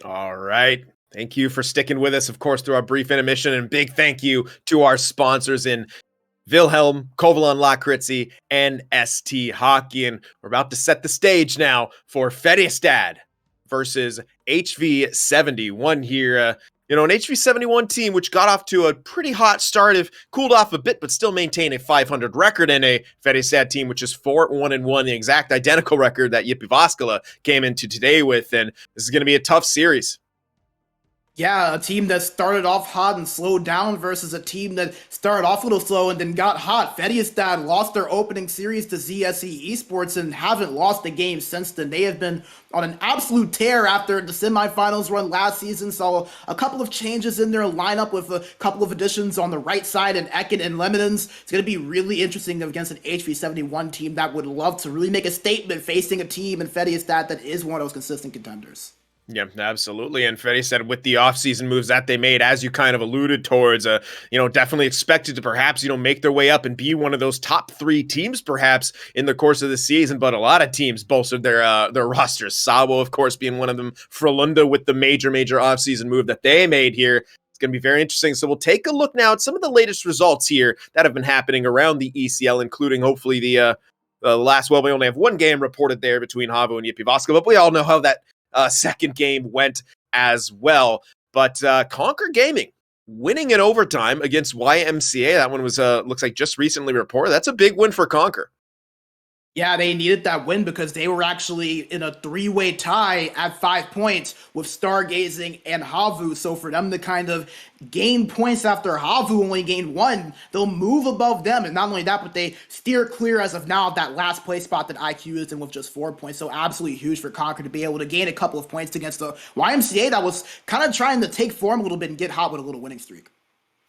All right. Thank you for sticking with us, of course, through our brief intermission. And big thank you to our sponsors in Wilhelm, Kovalon Lakritzi, and ST Hockey. And we're about to set the stage now for Färjestad versus HV71 here. An HV71 team which got off to a pretty hot start, have cooled off a bit, but still maintain a 500 record, and a Färjestad team which is 4-1-1, the exact identical record that Jypi Vaskala came into today with. And this is going to be a tough series. Yeah, a team that started off hot and slowed down versus a team that started off a little slow and then got hot. Färjestad lost their opening series to ZSE Esports and haven't lost a game since then. They have been on an absolute tear after the semifinals run last season. Saw a couple of changes in their lineup with a couple of additions on the right side and Ekin and Lemonins. It's going to be really interesting against an HV71 team that would love to really make a statement facing a team in Färjestad that is one of those consistent contenders. Yeah, absolutely. And Färjestad, with the offseason moves that they made, as you kind of alluded towards, definitely expected to perhaps, make their way up and be one of those top three teams perhaps in the course of the season. But a lot of teams bolstered their rosters. Sabo, of course, being one of them. Frölunda with the major offseason move that they made here. It's going to be very interesting. So we'll take a look now at some of the latest results here that have been happening around the ECL, including hopefully the last, we only have one game reported there between HV and Jypi Vaskala, but we all know how that second game went as well. But Conquer Gaming winning in overtime against YMCA. That one was looks like just recently reported. That's a big win for Conquer. Yeah, they needed that win because they were actually in a three-way tie at 5 points with Stargazing and Havu. So for them to kind of gain points after Havu only gained one, they'll move above them. And not only that, but they steer clear as of now of that last place spot that IQ is in with just 4 points. So absolutely huge for Conquer to be able to gain a couple of points against the YMCA that was kind of trying to take form a little bit and get hot with a little winning streak.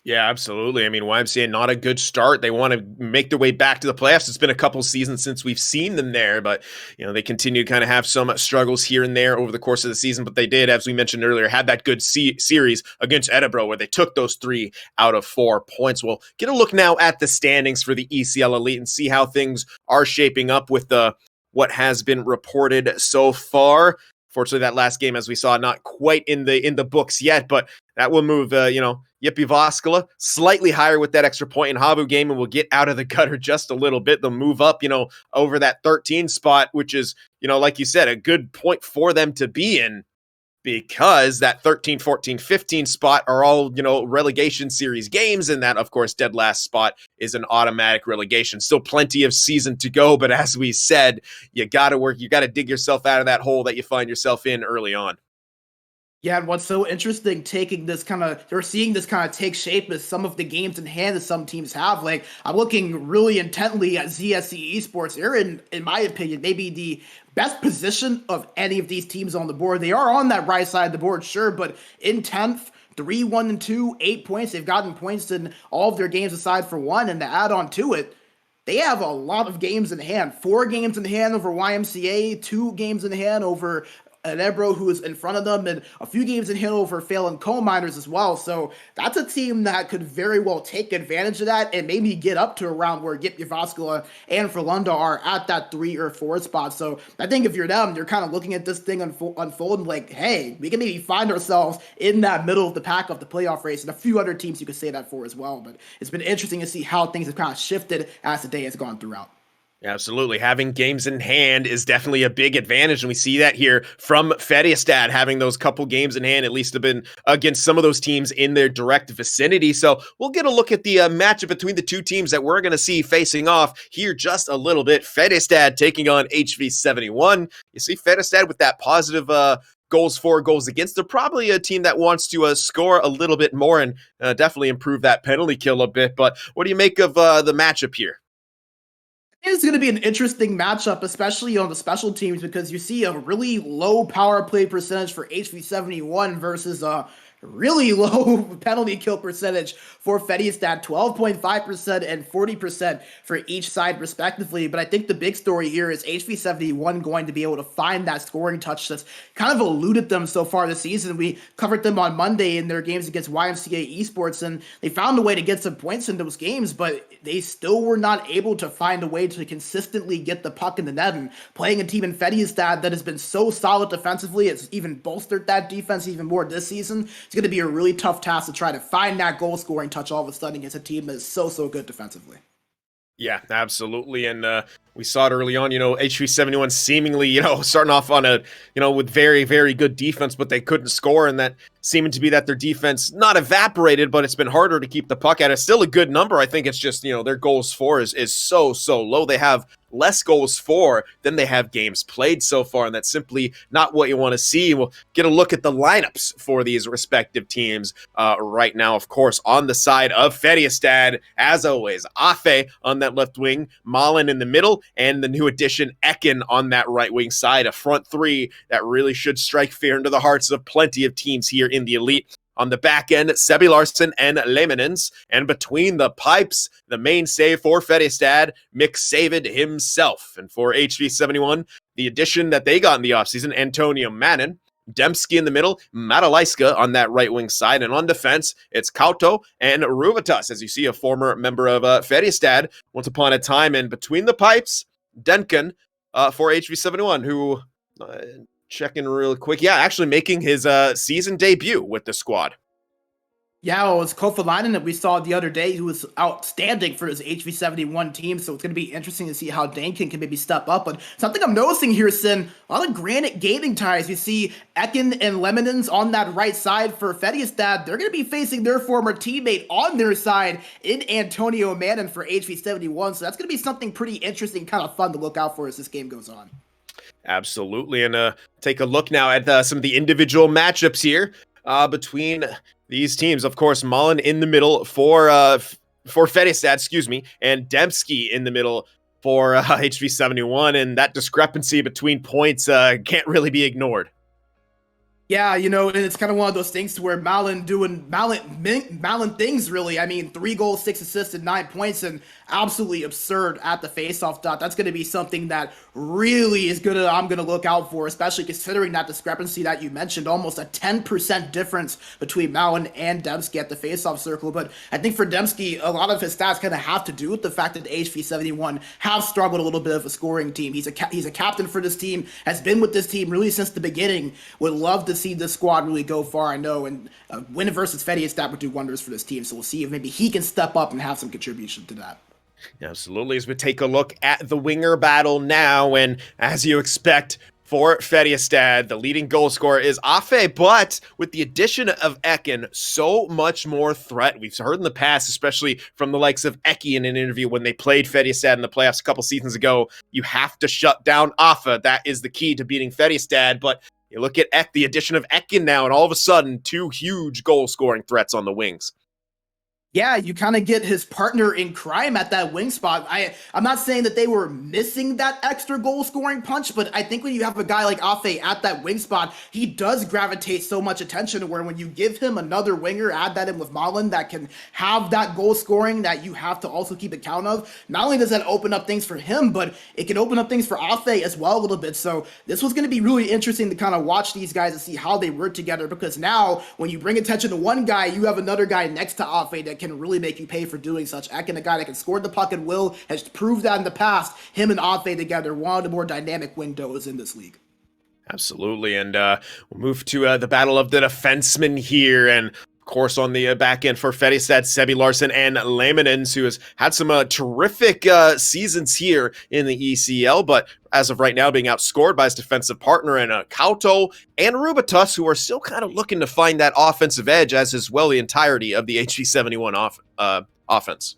Yeah, absolutely. I mean, YMCA, not a good start. They want to make their way back to the playoffs. It's been a couple seasons since we've seen them there, but, they continue to kind of have some struggles here and there over the course of the season. But they did, as we mentioned earlier, had that good series against Edinburgh where they took those 3 out of 4 points. We'll get a look now at the standings for the ECL Elite and see how things are shaping up with what has been reported so far. Fortunately, that last game, as we saw, not quite in the books yet, but that will move, Jypi Vaskala slightly higher with that extra point in Havu game, and we'll get out of the gutter just a little bit. They'll move up, over that 13 spot, which is, like you said, a good point for them to be in, because that 13, 14, 15 spot are all, relegation series games. And that, of course, dead last spot is an automatic relegation. Still plenty of season to go. But as we said, you got to work. You got to dig yourself out of that hole that you find yourself in early on. Yeah, and what's so interesting they're seeing this kind of take shape is some of the games in hand that some teams have. Like, I'm looking really intently at ZSE Esports. They're in my opinion, maybe the best position of any of these teams on the board. They are on that right side of the board, sure, but in 10th, 3-1-2, 8 points. They've gotten points in all of their games aside for one, and to add on to it, they have a lot of games in hand. 4 games in hand over YMCA, 2 games in hand over Edinburgh, who is in front of them, and a few games in hand over Phelan Coal Miners as well. So that's a team that could very well take advantage of that and maybe get up to around where Jypi Vaskala and Frölunda are at that 3 or 4 spot. So I think if you're them, you're kind of looking at this thing unfold and like, hey, we can maybe find ourselves in that middle of the pack of the playoff race, and a few other teams you could say that for as well. But it's been interesting to see how things have kind of shifted as the day has gone throughout. Absolutely. Having games in hand is definitely a big advantage, and we see that here from Färjestad, having those couple games in hand, at least have been against some of those teams in their direct vicinity. So we'll get a look at the matchup between the two teams that we're going to see facing off here just a little bit. Färjestad taking on HV71. You see Färjestad with that positive goals for, goals against. They're probably a team that wants to score a little bit more and definitely improve that penalty kill a bit. But what do you make of the matchup here? It's going to be an interesting matchup, especially on the special teams, because you see a really low power play percentage for HV71 versus really low penalty kill percentage for Färjestad, 12.5% and 40% for each side respectively. But I think the big story here is HV71 going to be able to find that scoring touch that's kind of eluded them so far this season. We covered them on Monday in their games against YMCA Esports, and they found a way to get some points in those games, but they still were not able to find a way to consistently get the puck in the net. And playing a team in Färjestad that has been so solid defensively, it's even bolstered that defense even more this season. It's going to be a really tough task to try to find that goal scoring touch all of a sudden against a team that is so good defensively. Yeah, absolutely. And we saw it early on, HV71 seemingly, starting off on a, with very, very good defense, but they couldn't score. And that seeming to be that their defense not evaporated, but it's been harder to keep the puck at. It's still a good number. I think it's just, their goals for is so low. They have less goals for than they have games played so far, and that's simply not what you want to see. We'll get a look at the lineups for these respective teams right now. Of course, on the side of Färjestad, as always, Afe on that left wing, Malin in the middle, and the new addition Ekin on that right wing side. A front three that really should strike fear into the hearts of plenty of teams here in the elite. On the back end, Sebi Larsson and Lemonens. And between the pipes, the mainstay for Färjestad, Mick Savid himself. And for HV71, the addition that they got in the offseason, Antonio Mannin. Dembski in the middle, Matalaiska on that right wing side. And on defense, it's Kauto and Ruvatas, as you see, a former member of Färjestad once upon a time. And between the pipes, Denken for HV71, who... checking real quick. Yeah, actually making his season debut with the squad. Yeah, it was Kofalainen that we saw the other day, who was outstanding for his HV71 team, so it's going to be interesting to see how Dankin can maybe step up. But something I'm noticing here, Sin, a lot of Granite gaming ties. You see Ekin and Lemonens on that right side for Färjestad. They're going to be facing their former teammate on their side in Antonio Mannin for HV71, so that's going to be something pretty interesting, kind of fun to look out for as this game goes on. Absolutely, and take a look now at some of the individual matchups here between these teams. Of course, Mullen in the middle for Färjestad, and Dembski in the middle for HV71, and that discrepancy between points can't really be ignored. Yeah, and it's kind of one of those things to where Malin doing Malin things, really. I mean, 3 goals, 6 assists, and 9 points, and absolutely absurd at the faceoff dot. That's going to be something that really I'm going to look out for, especially considering that discrepancy that you mentioned, almost a 10% difference between Malin and Dembski at the faceoff circle. But I think for Dembski, a lot of his stats kind of have to do with the fact that HV71 have struggled a little bit of a scoring team. He's a captain for this team, has been with this team really since the beginning. Would love to see this squad really go far, I know, and win versus Färjestad would do wonders for this team. So we'll see if maybe he can step up and have some contribution to that. Absolutely. As we take a look at the winger battle now, and as you expect for Färjestad, the leading goal scorer is Afe, but with the addition of Ekin, so much more threat. We've heard in the past, especially from the likes of Eki in an interview when they played Färjestad in the playoffs a couple seasons ago, you have to shut down Afe. That is the key to beating Färjestad, but you look at the addition of Ekin now, and all of a sudden, 2 huge goal-scoring threats on the wings. Yeah, you kind of get his partner in crime at that wing spot. I'm not saying that they were missing that extra goal scoring punch, but I think when you have a guy like Afe at that wing spot, he does gravitate so much attention where when you give him another winger, add that in with Malin that can have that goal scoring that you have to also keep account of, not only does that open up things for him, but it can open up things for Afe as well a little bit. So this was going to be really interesting to kind of watch these guys and see how they work together, because now when you bring attention to one guy, you have another guy next to Afe that can really make you pay for doing such. Ekin, a guy that can score the puck at will, has proved that in the past. Him and Afe together, one of the more dynamic windows in this league. Absolutely, and we'll move to the battle of the defensemen here, and of course on the back end for Färjestad, Sebi Larsson and Lemonens, who has had some terrific seasons here in the ECL, but as of right now being outscored by his defensive partner in Kauto and Rubatus, who are still kind of looking to find that offensive edge, as is well the entirety of the HV71 offense.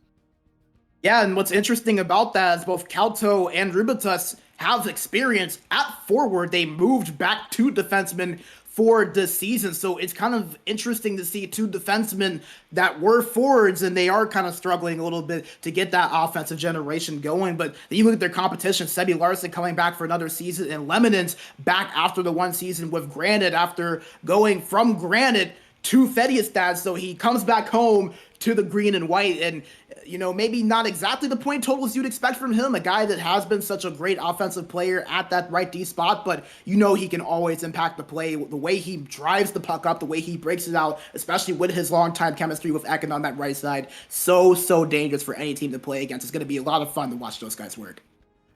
Yeah, and what's interesting about that is both Kauto and Rubatus have experience at forward. They moved back to defensemen for this season, so it's kind of interesting to see 2 defensemen that were forwards, and they are kind of struggling a little bit to get that offensive generation going. But then you look at their competition, Sebi Larsson coming back for another season, and Lemonens back after the one season with Granite after going from Granite to Färjestad, so he comes back home to the green and white. And, you know, maybe not exactly the point totals you'd expect from him, a guy that has been such a great offensive player at that right D spot, but you know he can always impact the play. The way he drives the puck up, the way he breaks it out, especially with his long-time chemistry with Ekin on that right side, so dangerous for any team to play against. It's going to be a lot of fun to watch those guys work.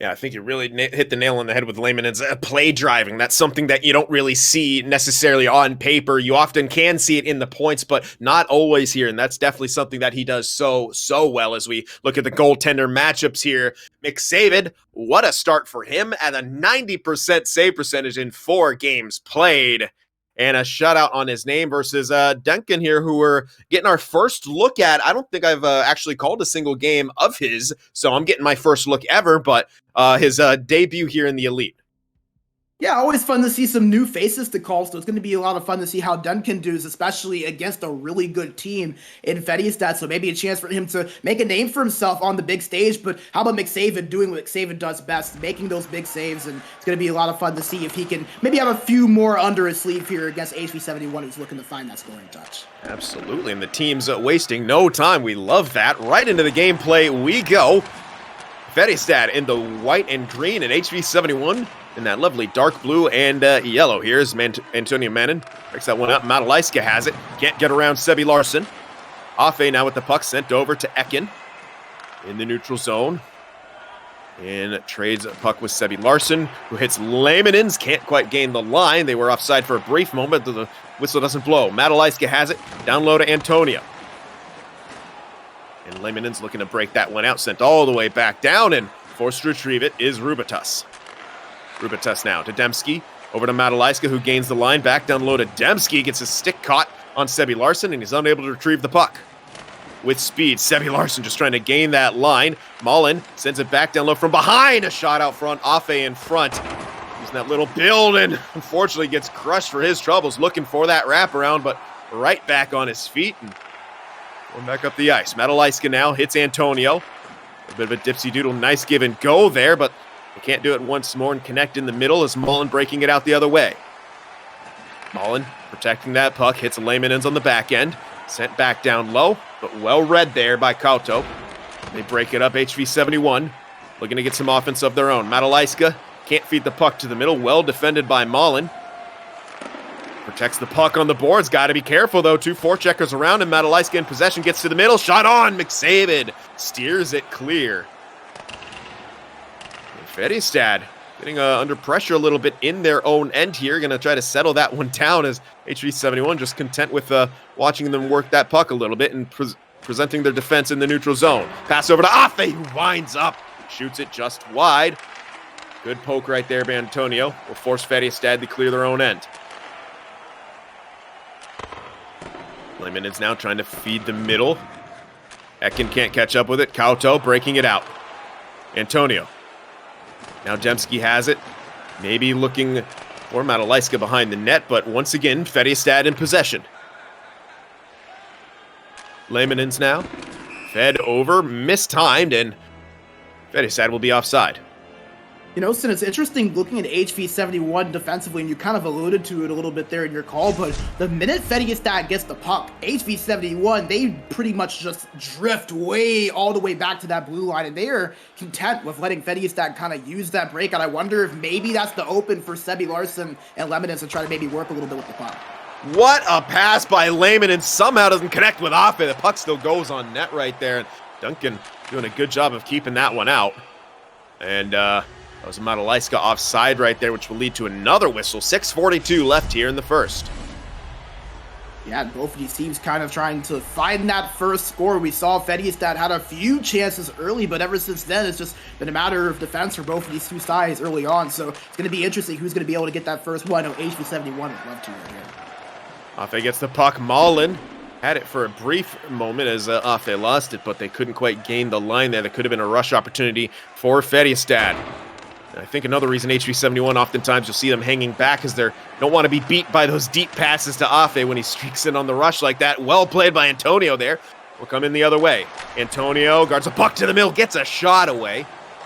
Yeah, I think you really hit the nail on the head with Lehman's play driving. That's something that you don't really see necessarily on paper. You often can see it in the points, but not always here. And that's definitely something that he does so well as we look at the goaltender matchups here. McSavid, what a start for him at a 90% save percentage in 4 games played. And a shutout on his name versus Duncan here, who we're getting our first look at. I don't think I've actually called a single game of his, so I'm getting my first look ever, but his debut here in the Elite. Yeah, always fun to see some new faces to call, so it's going to be a lot of fun to see how Duncan does, especially against a really good team in Färjestad, so maybe a chance for him to make a name for himself on the big stage. But how about McSavid doing what McSavid does best, making those big saves, and it's going to be a lot of fun to see if he can maybe have a few more under his sleeve here against HV71, who's looking to find that scoring touch. Absolutely, and the team's wasting no time. We love that. Right into the gameplay we go. Färjestad in the white and green, and HV71 in that lovely dark blue and yellow. Here's Antonio Mannin. Breaks that one up. Matalaiska has it. Can't get around Sebi Larsson. Afe now with the puck sent over to Ekin in the neutral zone. And trades a puck with Sebi Larsson, who hits Lehman's. Can't quite gain the line. They were offside for a brief moment. The whistle doesn't blow. Matalaiska has it. Down low to Antonio. And Lehman's looking to break that one out. Sent all the way back down, and forced to retrieve it is Rubitus. Rubitus now to Demski, over to Matalaiska, who gains the line, back down low to Demski, gets his stick caught on Sebi Larsson, and he's unable to retrieve the puck. With speed, Sebi Larsson just trying to gain that line. Mullen sends it back down low from behind, a shot out front, Afe in front. Using that little build, and unfortunately gets crushed for his troubles, looking for that wraparound, but right back on his feet, and going back up the ice. Matalaiska now hits Antonio. A bit of a dipsy-doodle, nice give and go there, but they can't do it once more and connect in the middle as Mullen breaking it out the other way. Mullen protecting that puck, hits Lehman's on the back end. Sent back down low, but well read there by Kauto. They break it up, HV71. Looking to get some offense of their own. Matalaiska can't feed the puck to the middle. Well defended by Mullen. Protects the puck on the boards. Got to be careful, though. 2 forecheckers around him. Matalaiska in possession. Gets to the middle. Shot on. McSavid steers it clear. Färjestad getting under pressure a little bit in their own end here. Going to try to settle that one down as HV71 just content with watching them work that puck a little bit and presenting their defense in the neutral zone. Pass over to Afe, who winds up. Shoots it just wide. Good poke right there by Antonio. Will force Färjestad to clear their own end. Lehman is now trying to feed the middle. Ekin can't catch up with it. Kauto breaking it out. Antonio. Now Demski has it. Maybe looking for Matalaiska behind the net, but once again, Färjestad in possession. Lehman's now. Fed over, mistimed, and Färjestad will be offside. You know, Sin, it's interesting looking at HV71 defensively, and you kind of alluded to it a little bit there in your call, but the minute Färjestad gets the puck, HV71, they pretty much just drift way all the way back to that blue line, and they are content with letting Färjestad kind of use that breakout. I wonder if maybe that's the open for Sebi Larsson and Lehmann to try to maybe work a little bit with the puck. What a pass by Lehmann, and somehow doesn't connect with Afe. The puck still goes on net right there, and Duncan doing a good job of keeping that one out. And, that was Matalaiska offside right there, which will lead to another whistle. 6:42 left here in the first. Yeah, both of these teams kind of trying to find that first score. We saw Färjestad had a few chances early, but ever since then, it's just been a matter of defense for both of these two sides early on. So it's going to be interesting who's going to be able to get that first one. HV71 would love to right here. Afe gets the puck. Mullen had it for a brief moment as Afe lost it, but they couldn't quite gain the line there. That could have been a rush opportunity for Färjestad. I think another reason HV71 oftentimes you'll see them hanging back is they don't want to be beat by those deep passes to Afe when he streaks in on the rush like that. Well played by Antonio there. Will come in the other way. Antonio guards a puck to the middle, gets a shot away.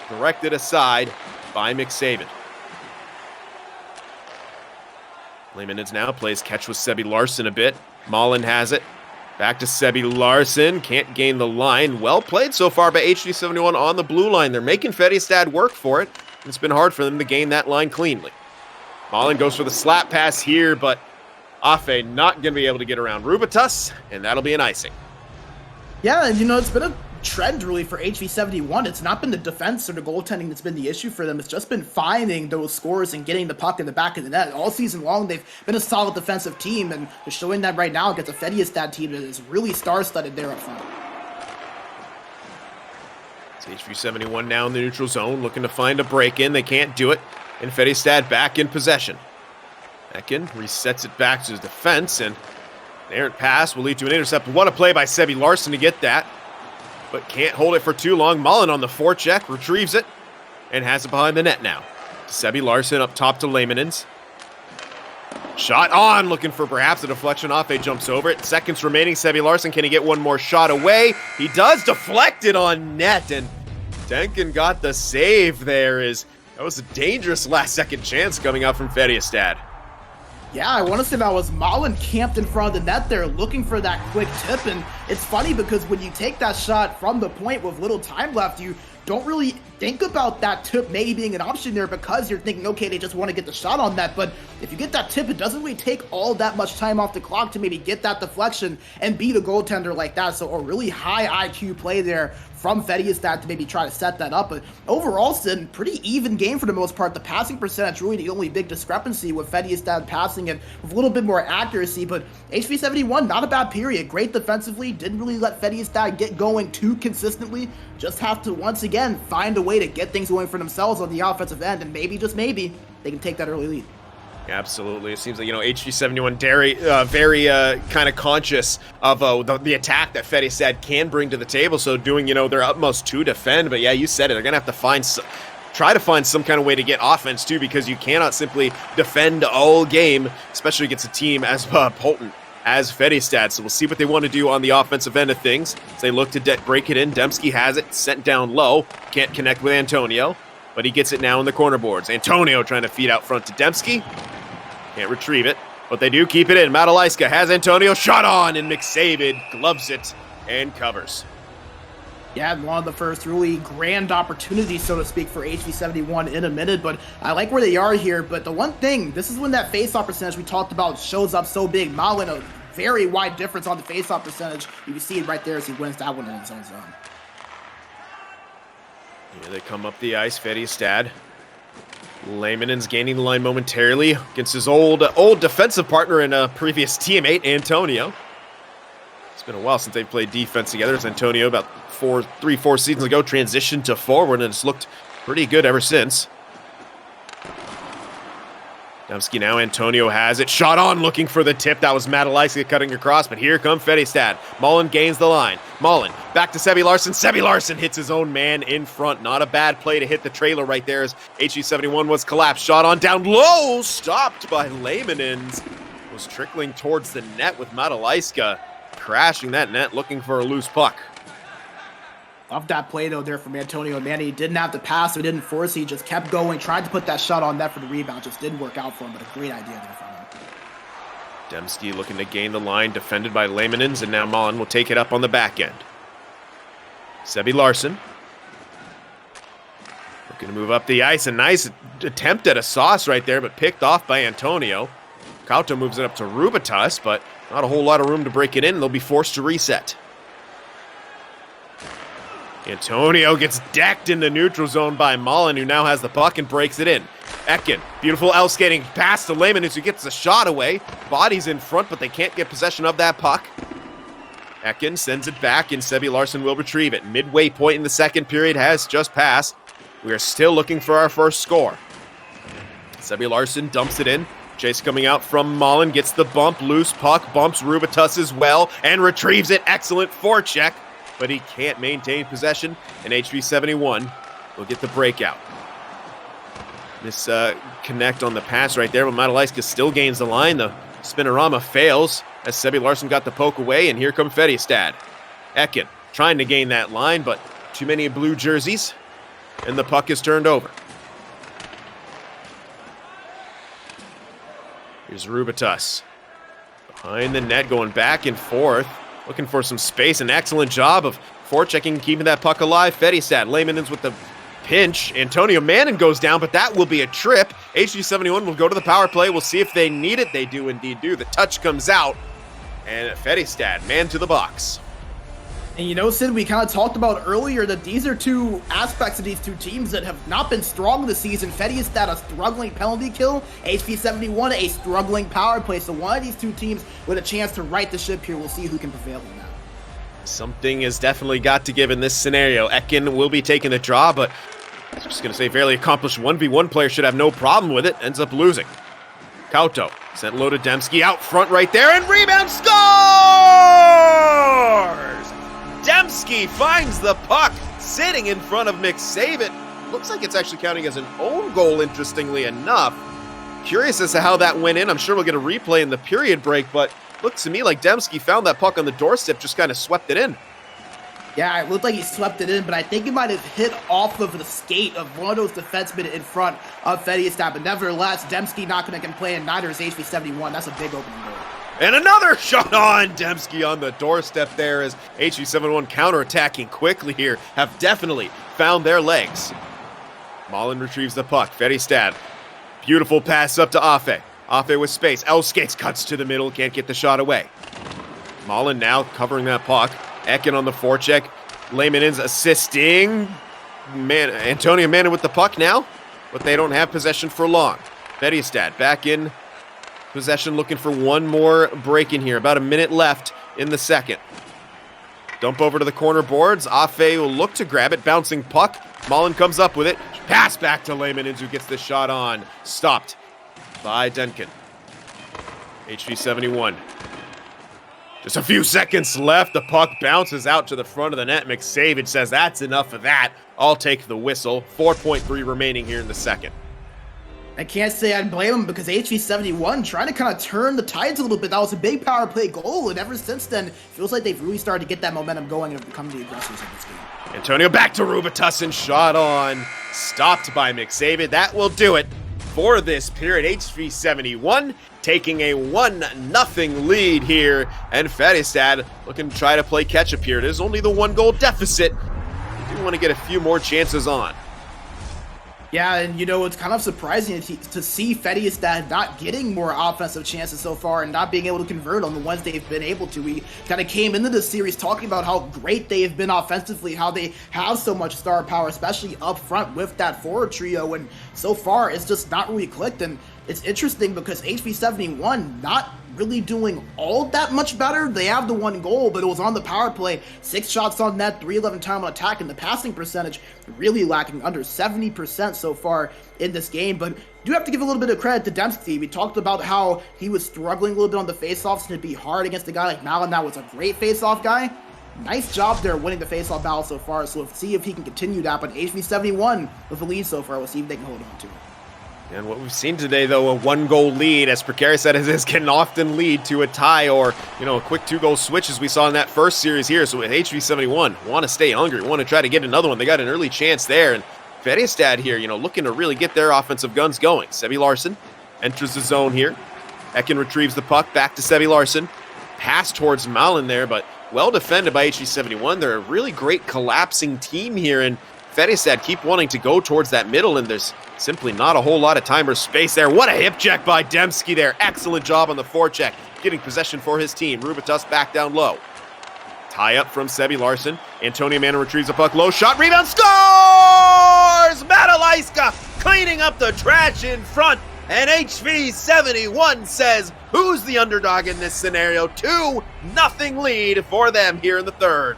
Directed aside by McSavid. Lehmann now plays catch with Sebi Larsson a bit. Mullen has it. Back to Sebi Larson. Can't gain the line. Well played so far by HV71 on the blue line. They're making Färjestad work for it. It's been hard for them to gain that line cleanly. Mullen goes for the slap pass here, but Afe not going to be able to get around Rubitus, and that'll be an icing. Yeah, and it's been a trend really for HV71. It's not been the defense or the goaltending that's been the issue for them. It's just been finding those scores and getting the puck in the back of the net. All season long, they've been a solid defensive team, and they're showing that right now against a Färjestad team that is really star-studded there up front. It's HV71 now in the neutral zone, looking to find a break-in. They can't do it, and Färjestad back in possession. Ekin resets it back to his defense, and an errant pass will lead to an intercept. What a play by Sebi Larson to get that, but can't hold it for too long. Mullen on the forecheck, retrieves it, and has it behind the net now. Sebi Larson up top to Lehmanens. Shot on, looking for perhaps a deflection off. He jumps over it. Seconds remaining. Sebi Larson, can he get one more shot away? He does, deflected on net, and Denkin got the save there. That was a dangerous last-second chance coming out from Färjestad. Yeah, I want to say that was Mullen camped in front of the net there looking for that quick tip, and it's funny because when you take that shot from the point with little time left, you don't really think about that tip maybe being an option there because you're thinking, okay, they just want to get the shot on that, but if you get that tip, it doesn't really take all that much time off the clock to maybe get that deflection and beat a goaltender like that, so a really high IQ play there from Färjestad to maybe try to set that up. But overall, Sin, pretty even game for the most part. The passing percentage really the only big discrepancy with Färjestad passing it with a little bit more accuracy, but HV71, not a bad period. Great defensively, didn't really let Färjestad get going too consistently. Just have to, once again, find a way to get things going for themselves on the offensive end, and maybe, just maybe, they can take that early lead. Absolutely. It seems like, HV71 very kind of conscious of the attack that Färjestad can bring to the table, so doing, their utmost to defend. But yeah, you said it. They're going to have to try to find some kind of way to get offense, too, because you cannot simply defend all game, especially against a team as potent as Färjestad. So we'll see what they want to do on the offensive end of things. As they look to break it in. Dembski has it, sent down low. Can't connect with Antonio, but he gets it now in the corner boards. Antonio trying to feed out front to Dembski. Can't retrieve it, but they do keep it in. Madalaiska has Antonio, shot on, and McSavid gloves it and covers. Yeah, one of the first really grand opportunities, so to speak, for HV71 in a minute, but I like where they are here. But the one thing, this is when that face-off percentage we talked about shows up so big. Mullen, a very wide difference on the face-off percentage. You can see it right there as he wins that one in his own zone. Here they come up the ice, Färjestad. Lehmanen's gaining the line momentarily against his old defensive partner and a previous teammate, Antonio. It's been a while since they've played defense together. As Antonio, about 4 seasons ago, transitioned to forward, and it's looked pretty good ever since. Dembski now, Antonio has it. Shot on, looking for the tip. That was Madalaiska cutting across, but here come Färjestad. Mullen gains the line. Mullen, back to Sebi Larson. Sebi Larson hits his own man in front. Not a bad play to hit the trailer right there as HV71 was collapsed. Shot on down low, stopped by Lehmanens. Was trickling towards the net with Madalaiska crashing that net, looking for a loose puck. Love that play, though, there from Antonio. Man, he didn't have to pass, so he didn't force it. He just kept going, tried to put that shot on net for the rebound. Just didn't work out for him, but a great idea there from him. Dembski looking to gain the line, defended by Lehmanens, and now Mullen will take it up on the back end. Sebi Larson looking to move up the ice. A nice attempt at a sauce right there, but picked off by Antonio. Kauto moves it up to Rubitus, but not a whole lot of room to break it in. They'll be forced to reset. Antonio gets decked in the neutral zone by Mullen, who now has the puck and breaks it in. Ekin, beautiful L-skating pass to Lehmanens, who gets the shot away. Body's in front, but they can't get possession of that puck. Ekin sends it back, and Sebi Larson will retrieve it. Midway point in the second period has just passed. We are still looking for our first score. Sebi Larson dumps it in. Chase coming out from Mullen, gets the bump, loose puck, bumps Rubitus as well, and retrieves it. Excellent forecheck, but he can't maintain possession, and HV71 will get the breakout. This connect on the pass right there, but Madalaiska still gains the line. The spinorama fails as Sebi Larson got the poke away, and here come Färjestad. Ekin trying to gain that line, but too many blue jerseys, and the puck is turned over. Here's Rubitus. Behind the net, going back and forth, looking for some space. An excellent job of forechecking, keeping that puck alive. Färjestad, Lehmanens with the pinch. Antonio Manning goes down, but that will be a trip. HV71 will go to the power play. We'll see if they need it. They do indeed do. The touch comes out, and Färjestad, man to the box. And you know, Sid, we kind of talked about earlier that these are two aspects of these two teams that have not been strong this season. Färjestad, a struggling penalty kill. HV71, a struggling power play. So one of these two teams with a chance to right the ship here. We'll see who can prevail in that. Something has definitely got to give in this scenario. Ekin will be taking the draw, but I was just going to say fairly accomplished 1v1 player should have no problem with it. Ends up losing. Kauto sent low to Dembski out front right there, and rebound scores! Dembski finds the puck sitting in front of McSavitt. Looks like it's actually counting as an own goal, interestingly enough. Curious as to how that went in. I'm sure we'll get a replay in the period break, but looks to me like Dembski found that puck on the doorstep, just kind of swept it in. Yeah, it looked like he swept it in, but I think it might have hit off of the skate of one of those defensemen in front of Färjestad. But nevertheless, Dembski not going to complain. Neither is HV71. That's a big opening goal. And another shot on Dembski on the doorstep there as HV71 counterattacking quickly here have definitely found their legs. Malin retrieves the puck. Färjestad, beautiful pass up to Afe. Afe with space. Elskates cuts to the middle, can't get the shot away. Malin now covering that puck. Ekin on the forecheck. Lehmanens assisting. Antonio Manning with the puck now, but they don't have possession for long. Färjestad back in possession, looking for one more break in here. About a minute left in the second. Dump over to the corner boards. Afe will look to grab it. Bouncing puck. Malin comes up with it. Pass back to Lehmanens, who gets the shot on. Stopped by Denkin. HV71. Just a few seconds left. The puck bounces out to the front of the net. McSavitt says, that's enough of that. I'll take the whistle. 4.3 remaining here in the second. I can't say I'd blame him because HV71 trying to kind of turn the tides a little bit. That was a big power play goal, and ever since then, feels like they've really started to get that momentum going and have become the aggressors in this game. Antonio back to Rubatussin. Shot on. Stopped by McSavitt. That will do it for this period. HV71 taking a 1-0 lead here, and Färjestad looking to try to play catch-up here. It is only the 1-goal deficit. You do want to get a few more chances on. Yeah, and you know, it's kind of surprising to see Färjestad not getting more offensive chances so far and not being able to convert on the ones they've been able to. We kind of came into this series talking about how great they have been offensively, how they have so much star power, especially up front with that forward trio, and so far it's just not really clicked. And it's interesting because HV71 not really doing all that much better. They have the 1 goal, but it was on the power play. 6 shots on net, 311 time on attack, and the passing percentage really lacking, under 70% so far in this game. But do have to give a little bit of credit to Dembski. We talked about how he was struggling a little bit on the faceoffs, and it'd be hard against a guy like Malin. That was a great faceoff guy. Nice job there winning the faceoff battle so far, so we'll see if he can continue that. But HV71 with the lead so far, we'll see if they can hold on to it. And what we've seen today, though, a 1-goal lead, as precarious as it is, can often lead to a tie or, you know, a quick 2-goal switch as we saw in that first series here. So with HV71, want to stay hungry, want to try to get another one. They got an early chance there. And Färjestad here, you know, looking to really get their offensive guns going. Sebi Larsson enters the zone here. Ekin retrieves the puck back to Sebi Larsson. Pass towards Malin there, but well defended by HV71. They're a really great collapsing team here, and Färjestad keep wanting to go towards that middle, and there's simply not a whole lot of time or space there. What a hip check by Dembski there. Excellent job on the forecheck, getting possession for his team. Rubatus back down low. Tie up from Sebi Larsson. Antonio Manning retrieves the puck low. Shot, rebound, scores! Madalaiska cleaning up the trash in front. And HV71 says, who's the underdog in this scenario? 2-0 lead for them here in the third.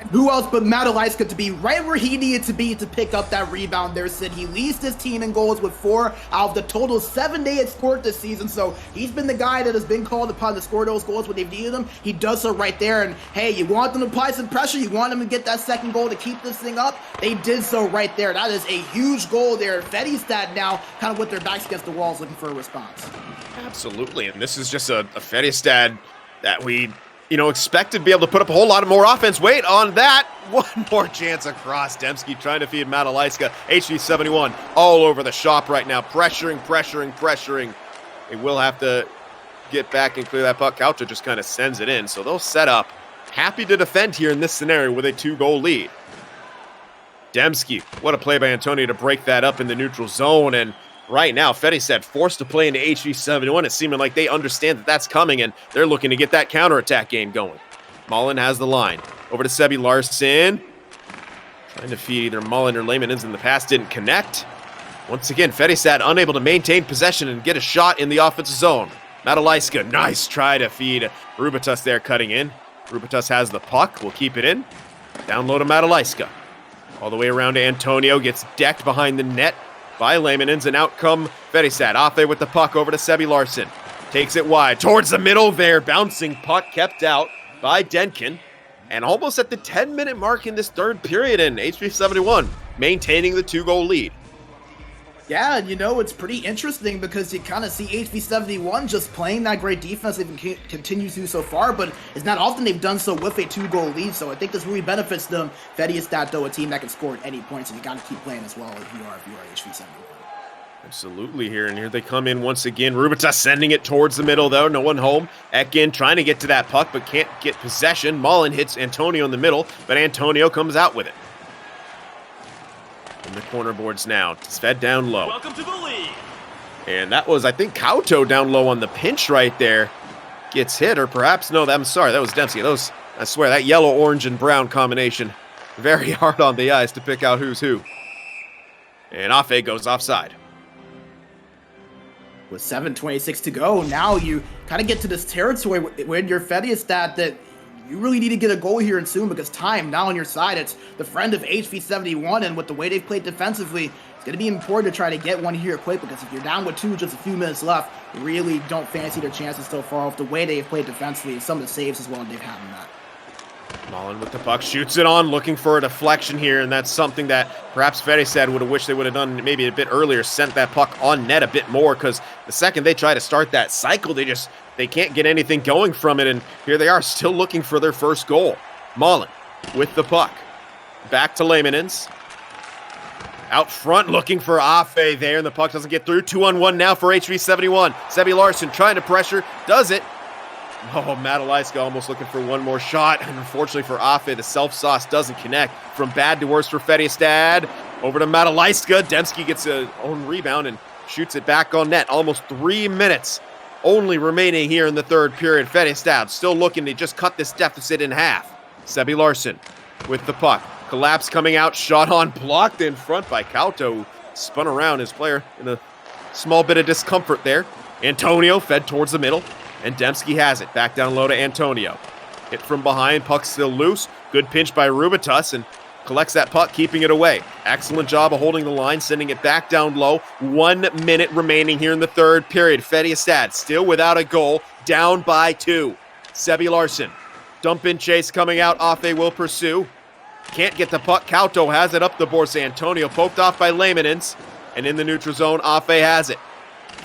Who else but Madalaiska to be right where he needed to be to pick up that rebound there, Sid. He leads his team in goals with 4 out of the total 7 they had scored this season, so he's been the guy that has been called upon to score those goals when they've needed them. He does so right there, and hey, you want them to apply some pressure, you want them to get that second goal to keep this thing up, they did so right there. That is a huge goal there. Färjestad now kind of with their backs against the walls looking for a response. Absolutely, and this is just a Färjestad that we expected to be able to put up a whole lot of more offense. Wait on that. One more chance across. Dembski trying to feed Madalaiska. HV71 all over the shop right now. Pressuring. They will have to get back and clear that puck. Kauto just kind of sends it in. So they'll set up. Happy to defend here in this scenario with a 2-goal lead. Demski, what a play by Antonio to break that up in the neutral zone. And right now, Färjestad forced to play into HV71. It's seeming like they understand that that's coming, and they're looking to get that counterattack game going. Mullen has the line. Over to Sebi Larsson. Trying to feed either Mullen or Lehmanns in the pass. Didn't connect. Once again, Färjestad unable to maintain possession and get a shot in the offensive zone. Madalaiska, nice try to feed Rubitus there cutting in. Rubitus has the puck. Will keep it in. Down low to Madalaiska. All the way around to Antonio. Gets decked behind the net by Lehmanns, and out come Färjestad. Afe with the puck over to Sebi Larsson. Takes it wide towards the middle there. Bouncing puck kept out by Denkin. And almost at the 10-minute mark in this third period, in HV71 maintaining the 2-goal lead. Yeah, and it's pretty interesting because you kind of see HV71 just playing that great defense they've continued to so far, but it's not often they've done so with a 2-goal lead, so I think this really benefits them. Färjestad, though, a team that can score at any point, so you got to keep playing as well if you are HV71. Absolutely here, and here they come in once again. Rubitas sending it towards the middle, though. No one home. Ekin trying to get to that puck, but can't get possession. Mullen hits Antonio in the middle, but Antonio comes out with it. In the corner boards now. It's fed down low. Welcome to the league. And that was, I think, Kauto down low on the pinch right there. Gets hit, or perhaps, no, I'm sorry, that was Dempsey. Those, I swear, that yellow, orange, and brown combination, very hard on the eyes to pick out who's who. And Afe goes offside. With 7:26 to go, now you kind of get to this territory when you're Färjestad that you really need to get a goal here and soon, because time now on your side. It's the friend of HV71, and with the way they've played defensively, it's going to be important to try to get one here quick, because if you're down with 2 with just a few minutes left, you really don't fancy their chances so far off the way they've played defensively and some of the saves as well they've had in that. Mullen with the puck, shoots it on, looking for a deflection here, and that's something that perhaps Färjestad would have wished they would have done maybe a bit earlier, sent that puck on net a bit more, because the second they try to start that cycle, they can't get anything going from it, and here they are still looking for their first goal. Mullen with the puck. Back to Lehmanns. Out front looking for Afe there, and the puck doesn't get through. 2-on-1 now for HV71. Sebi Larsson trying to pressure, does it. Oh, Madalaiska almost looking for one more shot, and unfortunately for Afe, the self-sauce doesn't connect. From bad to worse for Färjestad. Over to Madalaiska. Demski gets a own rebound and shoots it back on net. Almost 3 minutes only remaining here in the third period. Färjestad still looking to just cut this deficit in half. Sebi Larsson with the puck. Collapse coming out, shot on, blocked in front by Kauto, who spun around his player in a small bit of discomfort there. Antonio fed towards the middle, and Demski has it. Back down low to Antonio. Hit from behind, puck still loose. Good pinch by Rubitus, and collects that puck, keeping it away. Excellent job of holding the line, sending it back down low. 1 minute remaining here in the third period. Färjestad still without a goal, down by 2. Sebi Larsson. Dump in chase coming out. Afe will pursue. Can't get the puck. Kauto has it up the boards. Antonio poked off by Lehmanns. And in the neutral zone, Afe has it.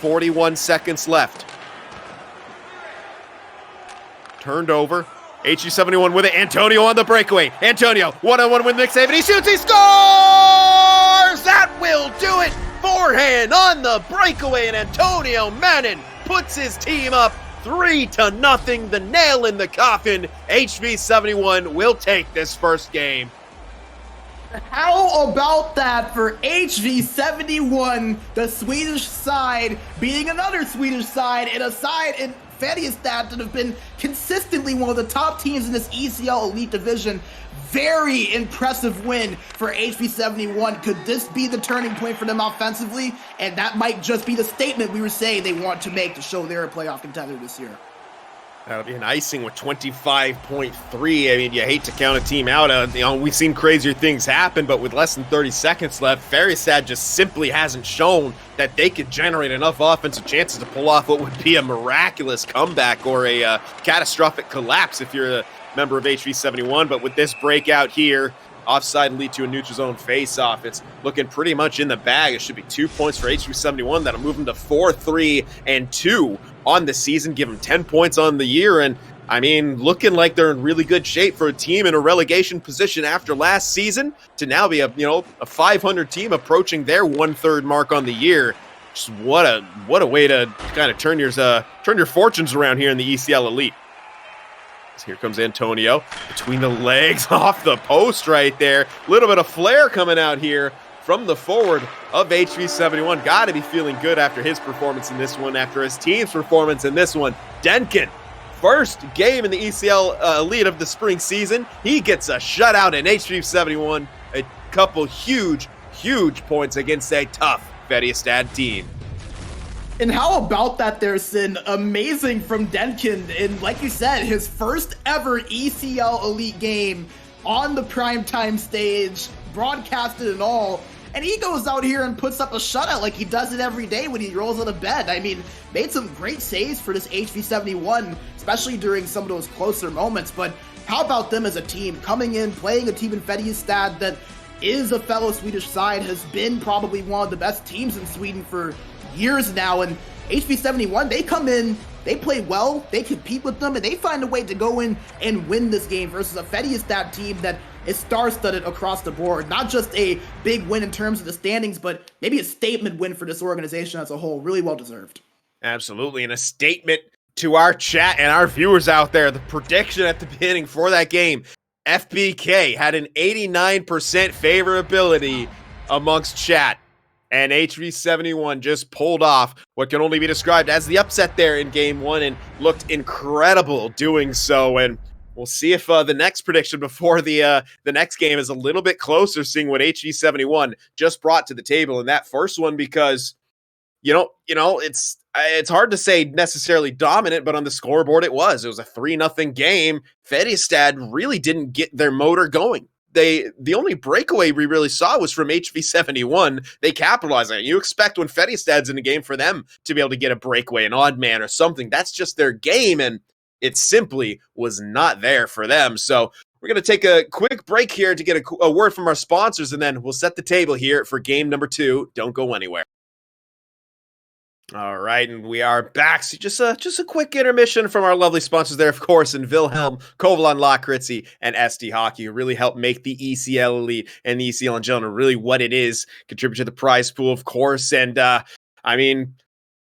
41 seconds left. Turned over. HG71 with it. Antonio on the breakaway. Antonio, one-on-one with Nick Save, and he shoots. He scores! That will do it. Forehand on the breakaway, and Antonio Manin puts his team up 3-0. The nail in the coffin. HV71 will take this first game. How about that for HV71, the Swedish side beating another Swedish side, and a side in Färjestad that have been consistently one of the top teams in this ECL Elite Division. Very impressive win for HV71. Could this be the turning point for them offensively? And that might just be the statement we were saying they want to make to show they're a playoff contender this year. That'll be an icing with 25.3. I mean, you hate to count a team out. We've seen crazier things happen, but with less than 30 seconds left, Färjestad just simply hasn't shown that they could generate enough offensive chances to pull off what would be a miraculous comeback or a catastrophic collapse if you're a member of HV71. But with this breakout here, offside lead to a neutral zone face-off. It's looking pretty much in the bag. It should be 2 points for HV71. That'll move them to 4-3-2 on the season, give them 10 points on the year. And I mean, looking like they're in really good shape for a team in a relegation position after last season to now be a 500 team approaching their 1/3 mark on the year. Just what a way to kind of turn your fortunes around here in the ECL Elite. So here comes Antonio between the legs off the post right there. A little bit of flair coming out here from the forward of HV71. Got to be feeling good after his performance in this one, after his team's performance in this one. Denkin, first game in the ECL Elite of the spring season. He gets a shutout in HV71. A couple huge points against a tough Färjestad team. And how about that there, Sin? Amazing from Denkin. And like you said, his first ever ECL Elite game on the primetime stage, broadcasted and all. And he goes out here and puts up a shutout like he does it every day when he rolls out of bed. I mean, made some great saves for this HV71, especially during some of those closer moments. But how about them as a team coming in, playing a team in Färjestad that is a fellow Swedish side, has been probably one of the best teams in Sweden for years now, and HV71, they come in, they play well, they compete with them, and they find a way to go in and win this game versus a Färjestad team that is star-studded across the board. Not just a big win in terms of the standings, but maybe a statement win for this organization as a whole. Really well-deserved. Absolutely, and a statement to our chat and our viewers out there. The prediction at the beginning for that game, FBK had an 89% favorability amongst chat. And HV71 just pulled off what can only be described as the upset there in game one and looked incredible doing so. And we'll see if the next prediction before the next game is a little bit closer, seeing what HV71 just brought to the table in that first one, because you know it's hard to say necessarily dominant, but on the scoreboard it was a 3-0 game. Färjestad really didn't get their motor going. The only breakaway we really saw was from HV71. They capitalized on it. You expect when Färjestad's in a game for them to be able to get a breakaway, an odd man or something. That's just their game, and it simply was not there for them. So we're going to take a quick break here to get a word from our sponsors, and then we'll set the table here for game number 2. Don't go anywhere. All right, and we are back. So just a quick intermission from our lovely sponsors there, of course, in Wilhelm, Kovalan, Lakritzi, and SD Hockey, who really help make the ECL Elite and the ECL in general really what it is, contribute to the prize pool, of course. And I mean,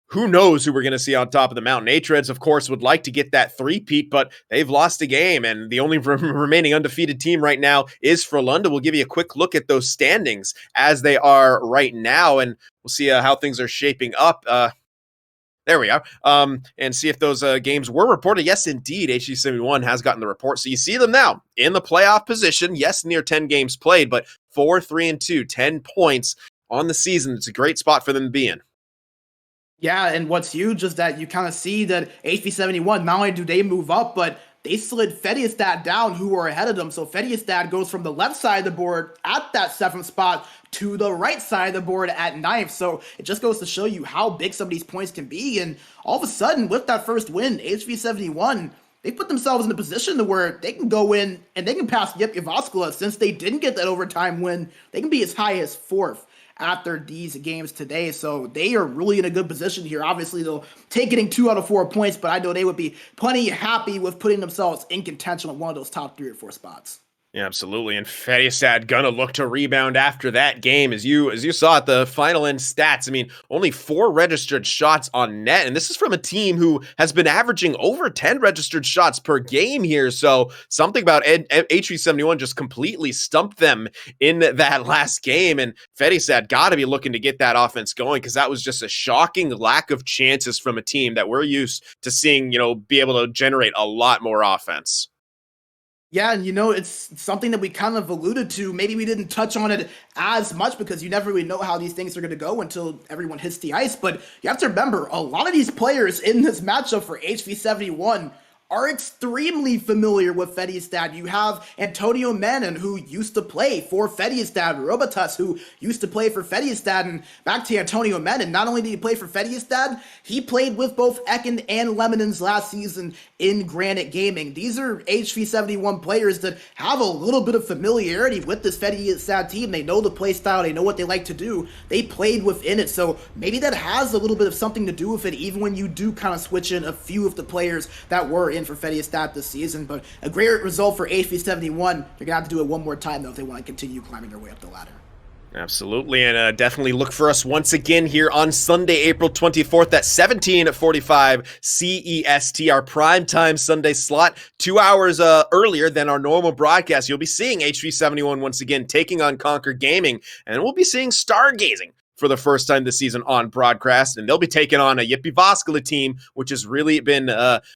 who knows who we're going to see on top of the mountain. H-Reds, of course, would like to get that three-peat, but they've lost a game, and the only remaining undefeated team right now is Frölunda. We'll give you a quick look at those standings as they are right now, and we'll see how things are shaping up. There we are. And see if those games were reported. Yes, indeed, HV71 has gotten the report. So you see them now in the playoff position. Yes, near 10 games played, but 4-3-2, 10 points on the season. It's a great spot for them to be in. Yeah, and what's huge is that you kind of see that HV71, not only do they move up, but they slid Färjestad down, who were ahead of them. So Färjestad goes from the left side of the board at that 7th spot to the right side of the board at 9th. So it just goes to show you how big some of these points can be. And all of a sudden, with that first win, HV71, they put themselves in a position to where they can go in and they can pass Jyväskylä. Since they didn't get that overtime win, they can be as high as 4th after these games today. So they are really in a good position here. Obviously, they'll take getting 2 out of 4 points, but I know they would be plenty happy with putting themselves in contention on one of those top 3 or 4 spots. Yeah, absolutely. And Färjestad gonna look to rebound after that game. As you saw at the final end stats, I mean, only 4 registered shots on net. And this is from a team who has been averaging over 10 registered shots per game here. So something about HV71 just completely stumped them in that last game. And Färjestad got to be looking to get that offense going, because that was just a shocking lack of chances from a team that we're used to seeing, be able to generate a lot more offense. Yeah, and it's something that we kind of alluded to. Maybe we didn't touch on it as much because you never really know how these things are going to go until everyone hits the ice. But you have to remember, a lot of these players in this matchup for HV71 are extremely familiar with Färjestad. You have Antonio Manin, who used to play for Färjestad, Robotas, who used to play for Färjestad, and back to Antonio Manin. Not only did he play for Färjestad, he played with both Ekin and Lemonins last season in Granite Gaming. These are HV71 players that have a little bit of familiarity with this Färjestad team. They know the play style, they know what they like to do. They played within it, so maybe that has a little bit of something to do with it, even when you do kind of switch in a few of the players that were in for Färjestad this season. But a great result for HV71. They're going to have to do it one more time, though, if they want to continue climbing their way up the ladder. Absolutely, and definitely look for us once again here on Sunday, April 24th at 17:45 CEST, our primetime Sunday slot, 2 hours earlier than our normal broadcast. You'll be seeing HV71 once again taking on Conquer Gaming, and we'll be seeing Stargazing for the first time this season on broadcast, and they'll be taking on a Yippee Voskala team, which has really been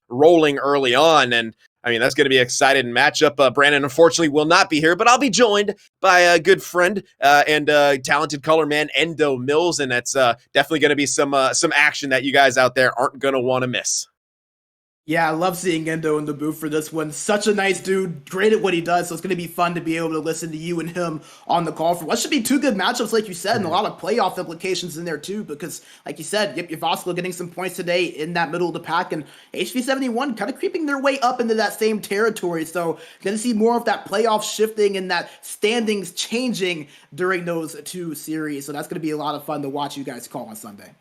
rolling early on, and I mean, that's going to be an exciting matchup. Brandon, unfortunately, will not be here, but I'll be joined by a good friend and talented color man, Endo Mills, and that's definitely going to be some action that you guys out there aren't going to want to miss. Yeah, I love seeing Endo in the booth for this one. Such a nice dude, great at what he does. So it's going to be fun to be able to listen to you and him on the call for what should be two good matchups, like you said, and a lot of playoff implications in there too. Because, like you said, Yvoskel getting some points today in that middle of the pack, and HV71 kind of creeping their way up into that same territory. So going to see more of that playoff shifting and that standings changing during those two series. So that's going to be a lot of fun to watch you guys call on Sunday.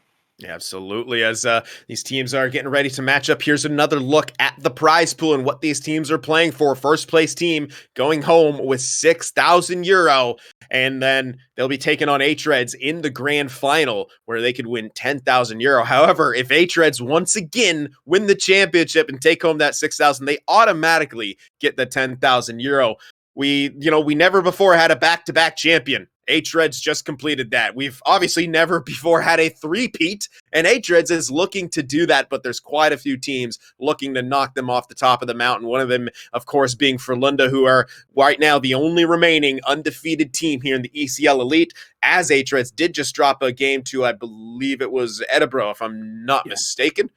Absolutely. As these teams are getting ready to match up, here's another look at the prize pool and what these teams are playing for. First place team going home with €6,000, and then they'll be taking on H-Reds in the grand final where they could win €10,000. However, if H-Reds once again win the championship and take home that 6,000, they automatically get the €10,000. We never before had a back-to-back champion. H-Reds just completed that. We've obviously never before had a three-peat, and H-Reds is looking to do that, but there's quite a few teams looking to knock them off the top of the mountain. One of them, of course, being Frölunda, who are right now the only remaining undefeated team here in the ECL Elite, as H-Reds did just drop a game to, I believe it was Edinburgh, if I'm not mistaken.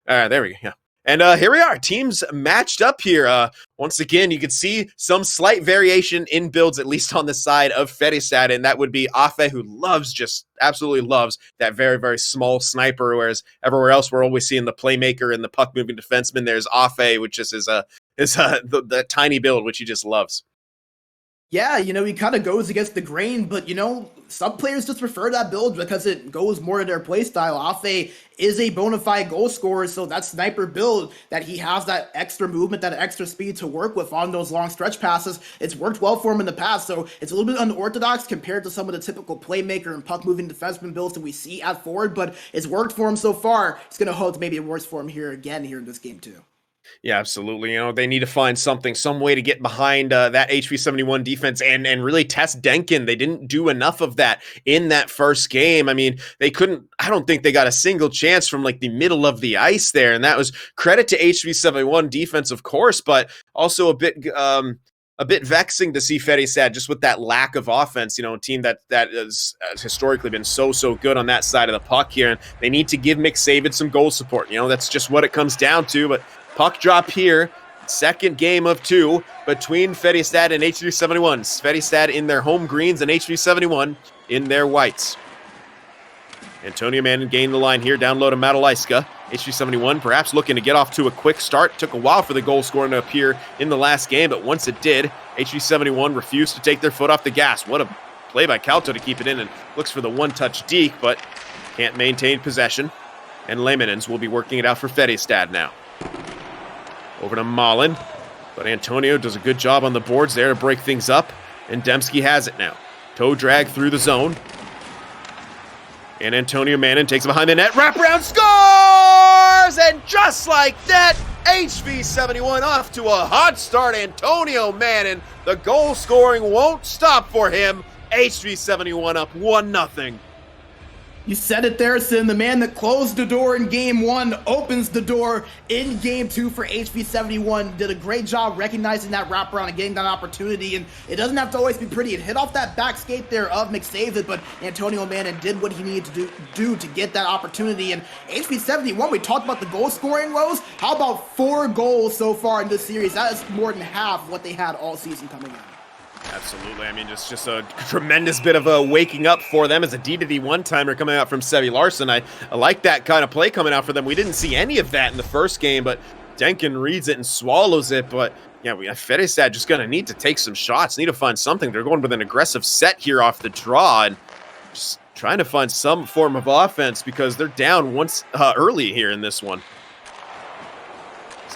There we go, yeah. And here we are, teams matched up here. Once again, you can see some slight variation in builds, at least on the side of Färjestad, and that would be Afe, who absolutely loves that very, very small sniper, whereas everywhere else we're always seeing the playmaker and the puck-moving defenseman. There's Afe, which just is the tiny build, which he just loves. Yeah, he kind of goes against the grain, but, some players just prefer that build because it goes more to their playstyle. Afe is a bona fide goal scorer, so that sniper build, that he has that extra movement, that extra speed to work with on those long stretch passes, it's worked well for him in the past, so it's a little bit unorthodox compared to some of the typical playmaker and puck-moving defenseman builds that we see at forward, but it's worked for him so far. It's going to hold maybe it works for him here in this game too. Yeah, absolutely. They need to find some way to get behind that HV71 defense and really test Denkin. They didn't do enough of that in that first game. I mean, I don't think they got a single chance from like the middle of the ice there. And that was credit to HV71 defense, of course, but also a bit vexing to see Färjestad just with that lack of offense, a team that has historically been so good on that side of the puck here. And they need to give McSavid some goal support. That's just what it comes down to, but puck drop here, second game of two between Färjestad and HV71. Färjestad in their home greens and HV71 in their whites. Antonio Manning gained the line here, down low to Madalaiska. HV71 perhaps looking to get off to a quick start. Took a while for the goal scoring to appear in the last game, but once it did, HV71 refused to take their foot off the gas. What a play by Kauto to keep it in, and looks for the one-touch deke, but can't maintain possession. And Leemanens will be working it out for Färjestad now. Over to Malin, but Antonio does a good job on the boards there to break things up, and Dembski has it now. Toe drag through the zone. And Antonio Manning takes it behind the net, wraparound, scores! And just like that, HV71 off to a hot start. Antonio Manning, the goal scoring won't stop for him. HV71 up 1-0. You said it there, Sin. The man that closed the door in game one opens the door in game two for HV71. Did a great job recognizing that wraparound and getting that opportunity. And it doesn't have to always be pretty. It hit off that back skate there of McSavid, but Antonio Manning did what he needed to do to get that opportunity. And HV71, we talked about the goal scoring woes. How about 4 goals so far in this series? That is more than half what they had all season coming in. Absolutely. I mean, just a tremendous bit of a waking up for them as a D-to-D one-timer coming out from Sevi Larson. I like that kind of play coming out for them. We didn't see any of that in the first game, but Denkin reads it and swallows it. But yeah, Färjestad just going to need to take some shots, need to find something. They're going with an aggressive set here off the draw and just trying to find some form of offense because they're down once early here in this one.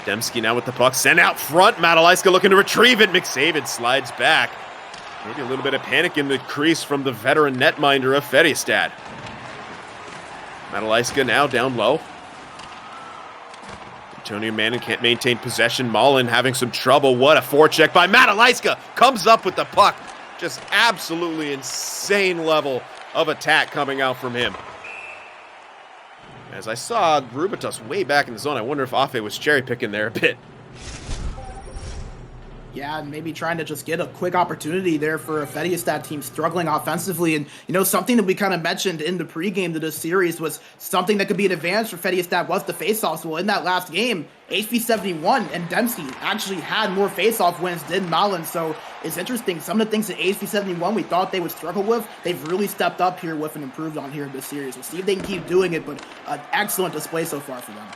Dembski now with the puck, sent out front. Madalaiska looking to retrieve it. McSavid slides back. Maybe a little bit of panic in the crease from the veteran netminder of Färjestad. Matalaiska now down low. Antonio Manning can't maintain possession. Malin having some trouble. What a forecheck by Matalaiska. Comes up with the puck. Just absolutely insane level of attack coming out from him. As I saw Rubitus way back in the zone, I wonder if Afe was cherry picking there a bit. Yeah, and maybe trying to just get a quick opportunity there for a Färjestad team struggling offensively. And, you know, something that we kind of mentioned in the pregame to this series was something that could be an advantage for Färjestad was the faceoffs. Well, in that last game, HV71 and Dembski actually had more faceoff wins than Malin. So it's interesting. Some of the things that HV71 we thought they would struggle with, they've really stepped up here with and improved on here in this series. We'll see if they can keep doing it, but an excellent display so far for them.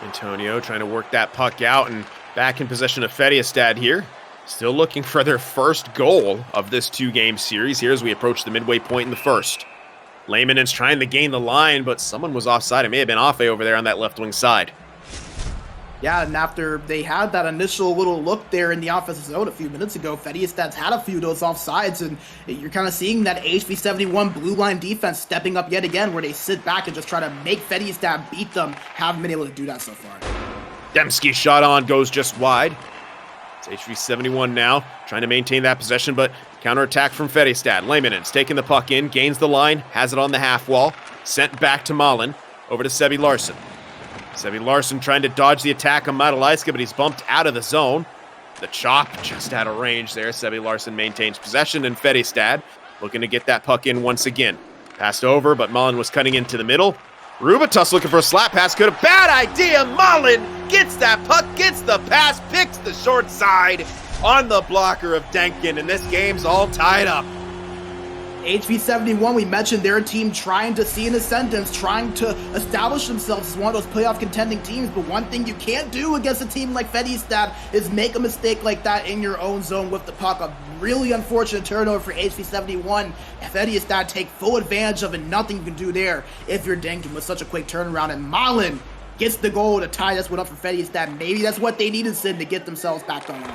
Antonio trying to work that puck out and back in possession of Färjestad here. Still looking for their first goal of this two-game series here as we approach the midway point in the first. Lehmanen's trying to gain the line, but someone was offside. It may have been Afe over there on that left wing side. Yeah, and after they had that initial little look there in the offensive zone a few minutes ago, Färjestad's had a few of those offsides, and you're kind of seeing that HV71 blue line defense stepping up yet again, where they sit back and just try to make Färjestad beat them. Haven't been able to do that so far. Dembski shot on, goes just wide. It's HV71 now, trying to maintain that possession, but counterattack from Färjestad. Lehmanen's taking the puck in, gains the line, has it on the half wall, sent back to Malin, over to Sebi Larsson. Sebi Larsson trying to dodge the attack on Matalaiska, but he's bumped out of the zone. The chop just out of range there. Sebi Larsson maintains possession, and Färjestad looking to get that puck in once again. Passed over, but Malin was cutting into the middle. Rubitus looking for a slap pass. Could have. Bad idea. Malin gets that puck, gets the pass, picks the short side on the blocker of Denkin, and this game's all tied up. HV71, we mentioned they're a team trying to see an ascendance, trying to establish themselves as one of those playoff contending teams, but one thing you can't do against a team like Färjestad is make a mistake like that in your own zone with the puck. A really unfortunate turnover for HV71. Färjestad take full advantage of it, nothing you can do there if you're Denkin with such a quick turnaround, and Malin gets the goal to tie this one up for Färjestad. Maybe that's what they needed, Sid, to get themselves back on.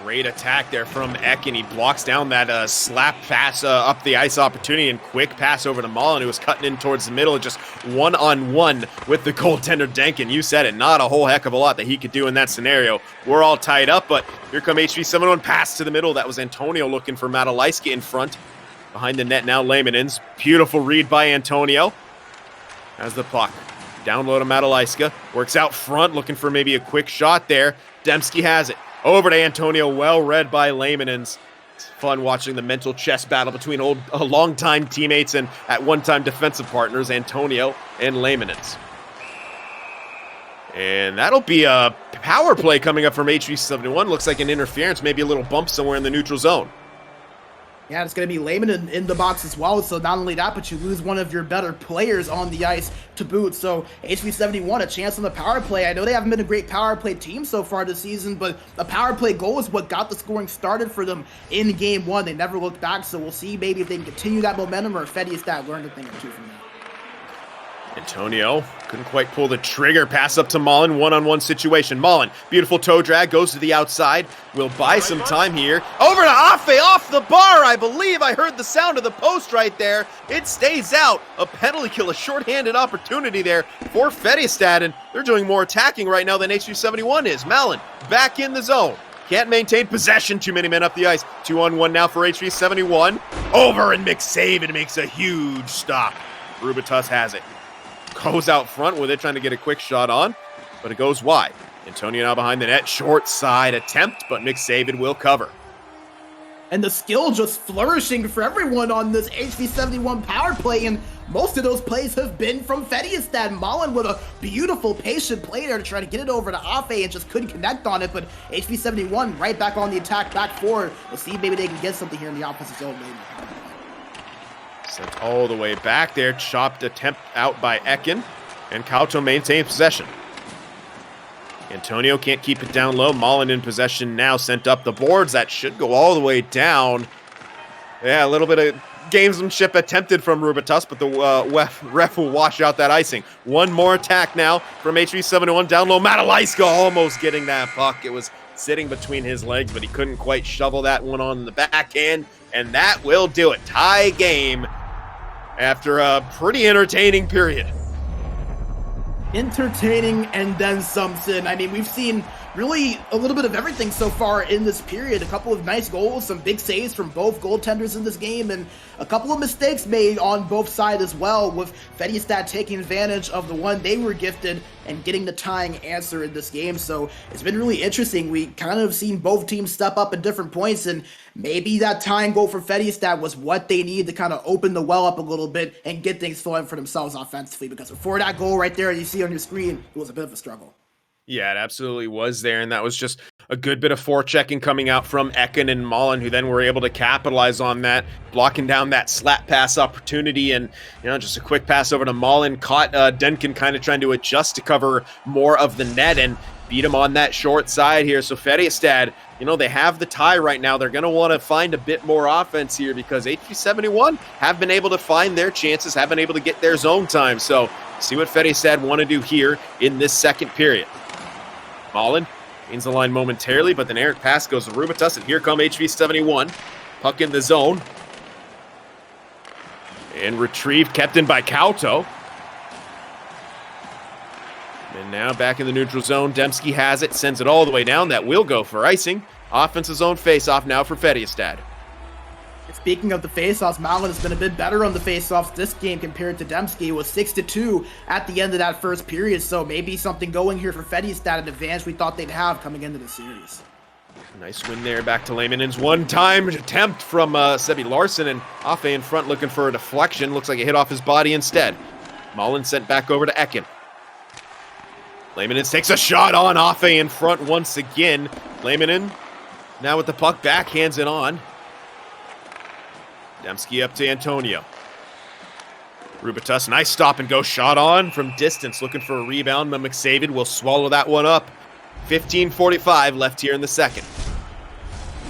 Great attack there from Eck, and he blocks down that slap pass up the ice opportunity, and quick pass over to Malin, who was cutting in towards the middle, just one-on-one with the goaltender Denkin. You said it, not a whole heck of a lot that he could do in that scenario. We're all tied up, but here come HV71, pass to the middle. That was Antonio looking for Matalaiska in front. Behind the net now, Lehmanen's. Beautiful read by Antonio. Has the puck. Down low to Matalaiska. Works out front, looking for maybe a quick shot there. Dembski has it. Over to Antonio, well read by Lehmanen's. It's fun watching the mental chess battle between longtime teammates and at one time defensive partners, Antonio and Lehmanen's. And that'll be a power play coming up from HV71. Looks like an interference, maybe a little bump somewhere in the neutral zone. Yeah, it's going to be Lehmanen in the box as well. So not only that, but you lose one of your better players on the ice to boot. So HV71, a chance on the power play. I know they haven't been a great power play team so far this season, but a power play goal is what got the scoring started for them in game one. They never looked back, so we'll see maybe if they can continue that momentum or if Färjestad learned a thing or two from that. Antonio couldn't quite pull the trigger. Pass up to Malin, one-on-one situation. Malin, beautiful toe drag, goes to the outside. Will buy some time here. Over to Afe, off the bar. I believe I heard the sound of the post right there. It stays out. A penalty kill, a shorthanded opportunity there for Färjestad, and they're doing more attacking right now than HV71 is. Malin back in the zone. Can't maintain possession. Too many men up the ice. 2-on-1 now for HV71. Over, and McSaven makes a huge stop. Rubitus has it. Goes out front with it, trying to get a quick shot on, but it goes wide. Antonio now behind the net, short side attempt, but McSaven will cover. And the skill just flourishing for everyone on this HV71 power play, and most of those plays have been from Färjestad. Malin with a beautiful, patient play there to try to get it over to Afe and just couldn't connect on it, but HV71 right back on the attack, back forward. We'll see maybe they can get something here in the offensive zone maybe. Sent all the way back there. Chopped attempt out by Ekin. And Kauto maintains possession. Antonio can't keep it down low. Malin in possession now. Sent up the boards. That should go all the way down. Yeah, a little bit of gamesmanship attempted from Rubitus, but the ref will wash out that icing. One more attack now from HV71 down low. Matalaiska almost getting that puck. It was sitting between his legs, but he couldn't quite shovel that one on the backhand, and that will do it. Tie game after a pretty entertaining period. Entertaining and then some, Sin. I mean, we've seen really a little bit of everything so far in this period. A couple of nice goals, some big saves from both goaltenders in this game, and a couple of mistakes made on both sides as well, with Färjestad taking advantage of the one they were gifted and getting the tying answer in this game. So it's been really interesting. We kind of seen both teams step up at different points, and maybe that tying goal for Färjestad was what they needed to kind of open the well up a little bit and get things flowing for themselves offensively, because before that goal right there you see on your screen, it was a bit of a struggle. Yeah, it absolutely was there, and that was just a good bit of forechecking coming out from Ekin and Mullen, who then were able to capitalize on that, blocking down that slap pass opportunity, and just a quick pass over to Mullen, caught Denkin kind of trying to adjust to cover more of the net and beat him on that short side here. So Färjestad, they have the tie right now. They're going to want to find a bit more offense here, because HV71 have been able to find their chances, have been able to get their zone time. So see what Färjestad want to do here in this second period. Mullen gains the line momentarily, but then errant pass goes to Rubitus, and here come HV71. Puck in the zone. And retrieved, kept in by Kauto. And now back in the neutral zone. Demski has it, sends it all the way down. That will go for icing. Offensive zone face-off now for Färjestad. Speaking of the faceoffs, Malin has been a bit better on the faceoffs this game compared to Demski. It was 6-2 at the end of that first period, so maybe something going here for Färjestad, an advantage we thought they'd have coming into the series. Nice win there, back to Lehmanen's one-time attempt from Sebi Larson, and Afe in front looking for a deflection. Looks like it hit off his body instead. Mullen sent back over to Ekin. Lehmanen takes a shot on Afe in front once again. Lehmanen now with the puck, backhands it on. Demski up to Antonio. Rubitus, nice stop and go shot on from distance, looking for a rebound, but McSavid will swallow that one up. 15:45 left here in the second.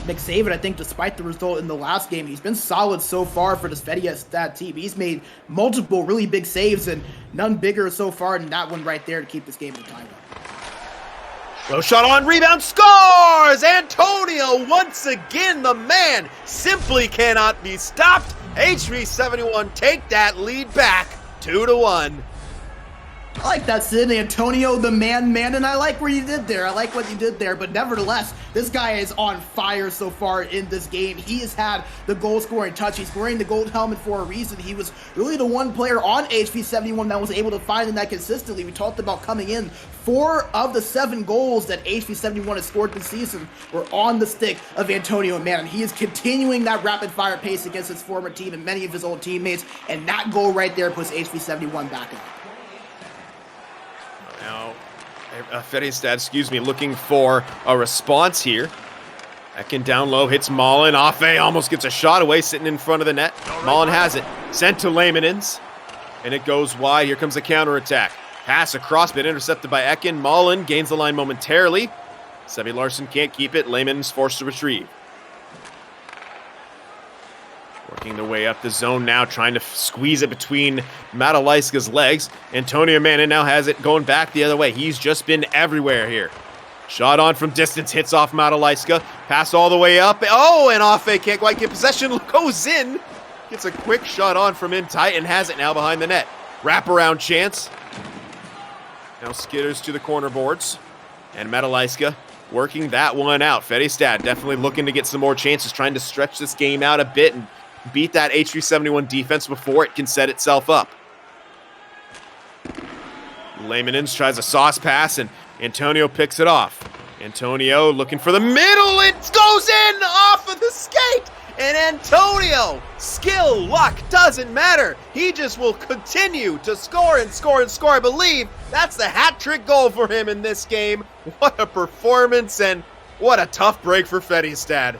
McSavid, I think, despite the result in the last game, he's been solid so far for this Färjestad team. He's made multiple really big saves, and none bigger so far than that one right there to keep this game in the timeout. Low shot on, rebound, scores! Antonio, once again, the man simply cannot be stopped. HV71 take that lead back 2-1. I like that, Sid. Antonio, the man, and I like what you did there. I like what you did there, but nevertheless, this guy is on fire so far in this game. He has had the goal-scoring touch. He's wearing the gold helmet for a reason. He was really the one player on HV71 that was able to find that consistently. We talked about coming in. 4 of the 7 goals that HV71 has scored this season were on the stick of Antonio Mann. He is continuing that rapid-fire pace against his former team and many of his old teammates, and that goal right there puts HV71 back up. Now, Färjestad, looking for a response here. Ekin down low, hits Mullen. Afe almost gets a shot away, sitting in front of the net. Mullen has it, sent to Lehmanen's, and it goes wide. Here comes the counterattack. Pass across, but intercepted by Ekin. Mullen gains the line momentarily. Sebi Larson can't keep it. Lehmanen's forced to retrieve. Working their way up the zone now, trying to squeeze it between Matalaiska's legs. Antonio Mann now has it going back the other way. He's just been everywhere here. Shot on from distance, hits off Matalaiska. Pass all the way up. Oh, and Afe can't quite get possession. Goes in. Gets a quick shot on from in tight and has it now behind the net. Wraparound chance. Now skitters to the corner boards. And Matalaiska working that one out. Färjestad definitely looking to get some more chances, trying to stretch this game out a bit and beat that HV71 defense before it can set itself up. Lehmanens tries a sauce pass, and Antonio picks it off. Antonio looking for the middle. It goes in off of the skate. And Antonio, skill, luck, doesn't matter. He just will continue to score and score and score. I believe that's the hat-trick goal for him in this game. What a performance, and what a tough break for Färjestad.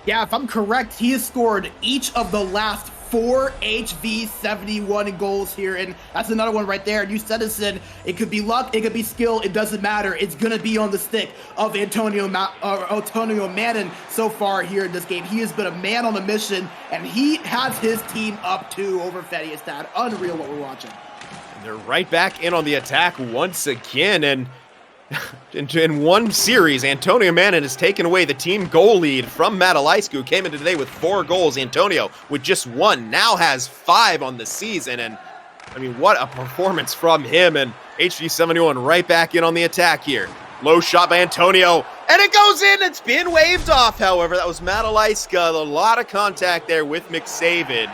Yeah, if I'm correct, he has scored each of the last 4 HV71 goals here, and that's another one right there. And you said it could be luck, it could be skill, it doesn't matter. It's going to be on the stick of Antonio Mann so far here in this game. He has been a man on a mission, and he has his team up too over Färjestad. Unreal what we're watching. And they're right back in on the attack once again, and In one series, Antonio Mannin has taken away the team goal lead from Matalaiska, who came into today with 4 goals. Antonio, with just 1, now has 5 on the season. And, I mean, what a performance from him. And HV71 right back in on the attack here. Low shot by Antonio, and it goes in. It's been waved off, however. That was Matalaiska. A lot of contact there with McSavid.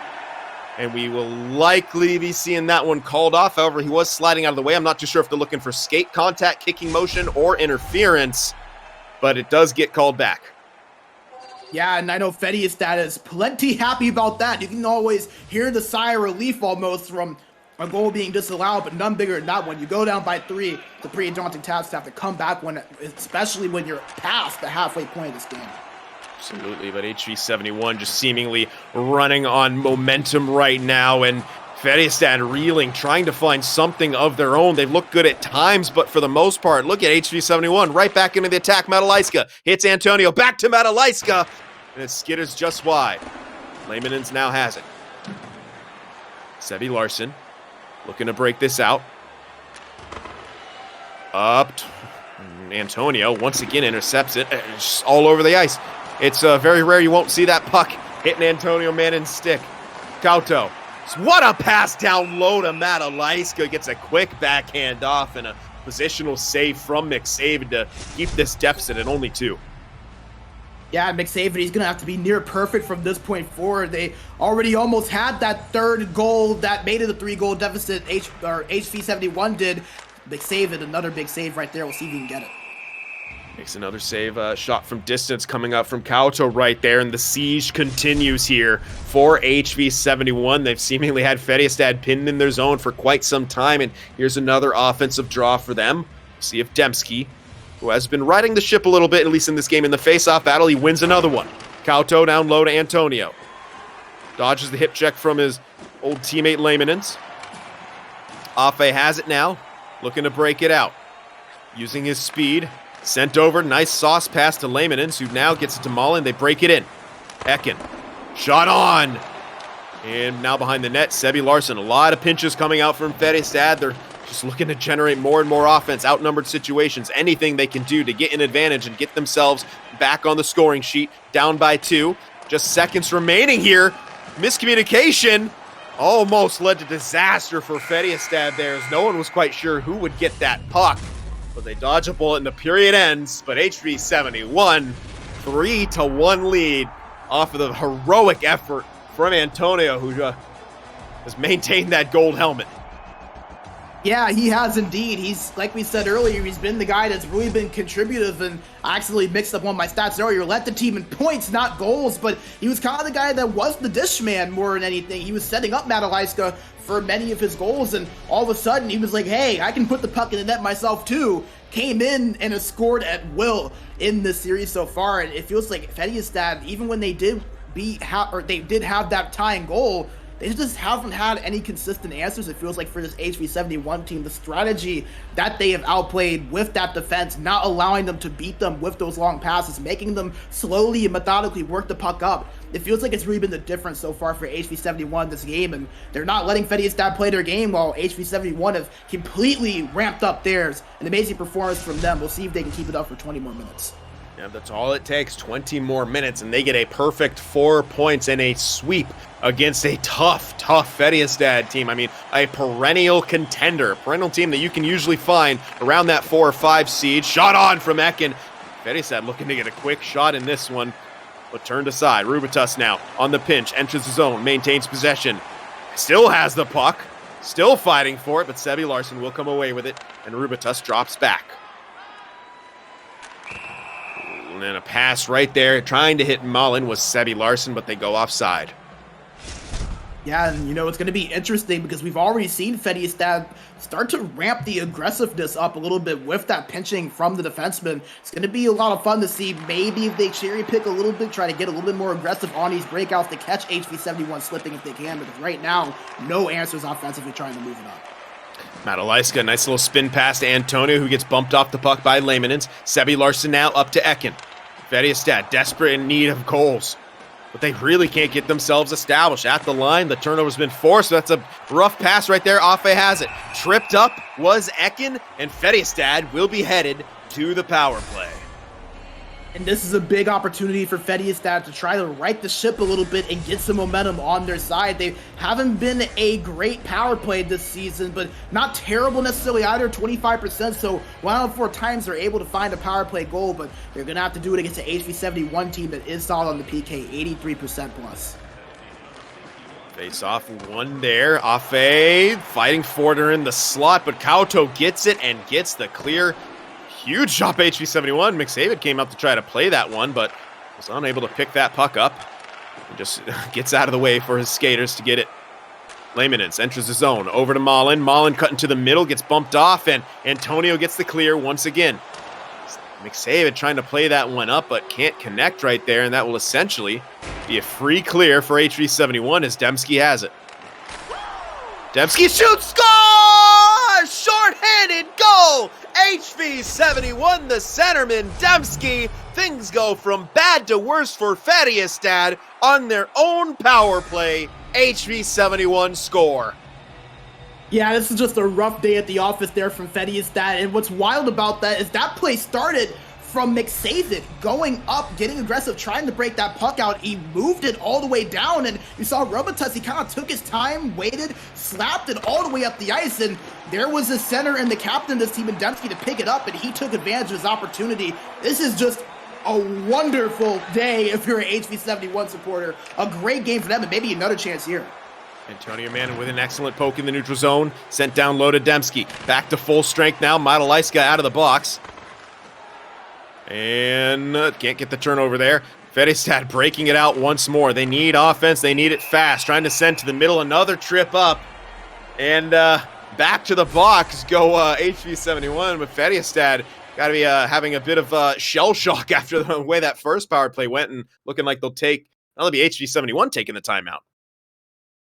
And we will likely be seeing that one called off. However, he was sliding out of the way. I'm not too sure if they're looking for skate contact, kicking motion, or interference, but it does get called back. Yeah, and I know Färjestad is plenty happy about that. You can always hear the sigh of relief almost from a goal being disallowed, but none bigger than that one. You go down by 3, it's a pretty daunting task to have to come back, especially when you're past the halfway point of this game. Absolutely, but HV71 just seemingly running on momentum right now, and Färjestad reeling, trying to find something of their own. They've looked good at times, but for the most part, look at HV71 right back into the attack. Matalaiska hits Antonio, back to Matalaiska, and it skitters just wide. Lehmanens now has it. Sebi Larsson looking to break this out. Antonio once again intercepts it. It's all over the ice. It's very rare you won't see that puck hitting Antonio Mannin's stick. Kauto. What a pass down low to Matalaiska. Gets a quick backhand off and a positional save from McSavid to keep this deficit at only 2. Yeah, McSavid, he's going to have to be near perfect from this point forward. They already almost had that 3rd goal that made it a 3-goal deficit. HV71 did. McSavid, another big save right there. We'll see if we can get it. Makes another save, shot from distance coming up from Kauto right there, and the siege continues here for HV71. They've seemingly had Färjestad pinned in their zone for quite some time, and here's another offensive draw for them. See if Dembski, who has been riding the ship a little bit, at least in this game, in the face-off battle, he wins another one. Kauto down low to Antonio. Dodges the hip check from his old teammate Lehmanens. Afe has it now, looking to break it out. Using his speed. Sent over, nice sauce pass to Lehmanens, who now gets it to Mullen. They break it in. Ekin, shot on. And now behind the net, Sebi Larsson. A lot of pinches coming out from Färjestad. They're just looking to generate more and more offense, outnumbered situations, anything they can do to get an advantage and get themselves back on the scoring sheet, down by 2. Just seconds remaining here. Miscommunication almost led to disaster for Färjestad there, as no one was quite sure who would get that puck. But they dodge a bullet and the period ends. But HV71, 3-1 lead off of the heroic effort from Antonio, who has maintained that gold helmet. Yeah, he has indeed. He's, like we said earlier, he's been the guy that's really been contributive, and I actually mixed up one of my stats earlier. Led the team in points, not goals, but he was kind of the guy that was the dish man more than anything. He was setting up Matalaiska for many of his goals, and all of a sudden he was like, hey, I can put the puck in the net myself too. Came in and has scored at will in this series so far, and it feels like Färjestad, even when they did have that tying goal, they just haven't had any consistent answers. It feels like for this HV71 team, the strategy that they have outplayed with that defense, not allowing them to beat them with those long passes, making them slowly and methodically work the puck up. It feels like it's really been the difference so far for HV71 this game, and they're not letting Färjestad play their game while HV71 have completely ramped up theirs. An amazing performance from them. We'll see if they can keep it up for 20 more minutes. Yeah, that's all it takes, 20 more minutes, and they get a perfect 4 points and a sweep against a tough Färjestad team. I mean, a perennial contender, perennial team that you can usually find around that 4 or 5 seed. Shot on from Ekin. Färjestad looking to get a quick shot in this one, but turned aside. Rubitus now on the pinch, enters the zone, maintains possession. Still has the puck, still fighting for it, but Sebi Larsson will come away with it, and Rubitus drops back. And then a pass right there, trying to hit Mullen was Sebi Larsson, but they go offside. Yeah, and you know, it's going to be interesting because we've already seen Färjestad start to ramp the aggressiveness up a little bit with that pinching from the defenseman. It's going to be a lot of fun to see maybe if they cherry pick a little bit, try to get a little bit more aggressive on these breakouts to catch HV71 slipping if they can, because right now, no answers offensively trying to move it up. Matalaiska, nice little spin pass to Antonio, who gets bumped off the puck by Lehmanens. Sebi Larsson now up to Ekin. Färjestad, desperate in need of goals. but they really can't get themselves established at the line. The turnover's been forced. So that's a rough pass right there. Afe has it. Tripped up was Ekin, and Färjestad will be headed to the power play. And this is a big opportunity for Färjestad to try to right the ship a little bit and get some momentum on their side. They haven't been a great power play this season, but not terrible necessarily either, 25%. So 1 out of 4 times they're able to find a power play goal, but they're going to have to do it against an HV71 team that is solid on the PK, 83% plus. Face off one there. Afe fighting for it in the slot, but Kauto gets it and gets the clear. Huge shot by HV71. McSavid came up to try to play that one, but was unable to pick that puck up. He just gets out of the way for his skaters to get it. Lemanens enters the zone. Over to Malin. Malin cutting to the middle, gets bumped off, and Antonio gets the clear once again. McSavid trying to play that one up, but can't connect right there, and that will essentially be a free clear for HV71 as Demski has it. Demski shoots, score! Short-handed goal! HV71, the centerman, Demski. Things go from bad to worse for Färjestad on their own power play. HV71 score. Yeah, this is just a rough day at the office there from Färjestad, and what's wild about that is that play started from McSavid going up, getting aggressive, trying to break that puck out. He moved it all the way down, and you saw Robitus, he kind of took his time, waited, slapped it all the way up the ice, and there was the center and the captain of this team in Demski to pick it up, and he took advantage of his opportunity. This is just a wonderful day if you're an HV71 supporter. A great game for them, and maybe another chance here. Antonio Mann with an excellent poke in the neutral zone. Sent down low to Demski. Back to full strength now. Madalaiska out of the box. And can't get the turnover there. Färjestad breaking it out once more. They need offense. They need it fast. Trying to send to the middle. Another trip up. And back to the box go HV71. But Färjestad got to be having a bit of shell shock after the way that first power play went. And looking like they'll be HV71 taking the timeout.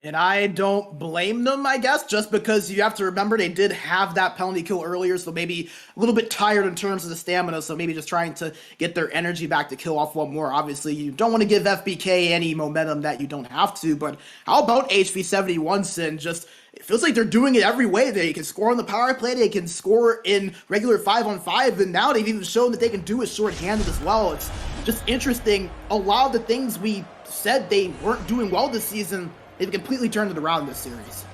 And I don't blame them, I guess, just because you have to remember they did have that penalty kill earlier, so maybe a little bit tired in terms of the stamina, so maybe just trying to get their energy back to kill off one more. Obviously, you don't want to give FBK any momentum that you don't have to, but how about HV71, Sin? Just, it feels like they're doing it every way. They can score on the power play, they can score in regular 5-on-5, and now they've even shown that they can do it short-handed as well. It's just interesting. A lot of the things we said they weren't doing well this season, they've completely turned it around this series.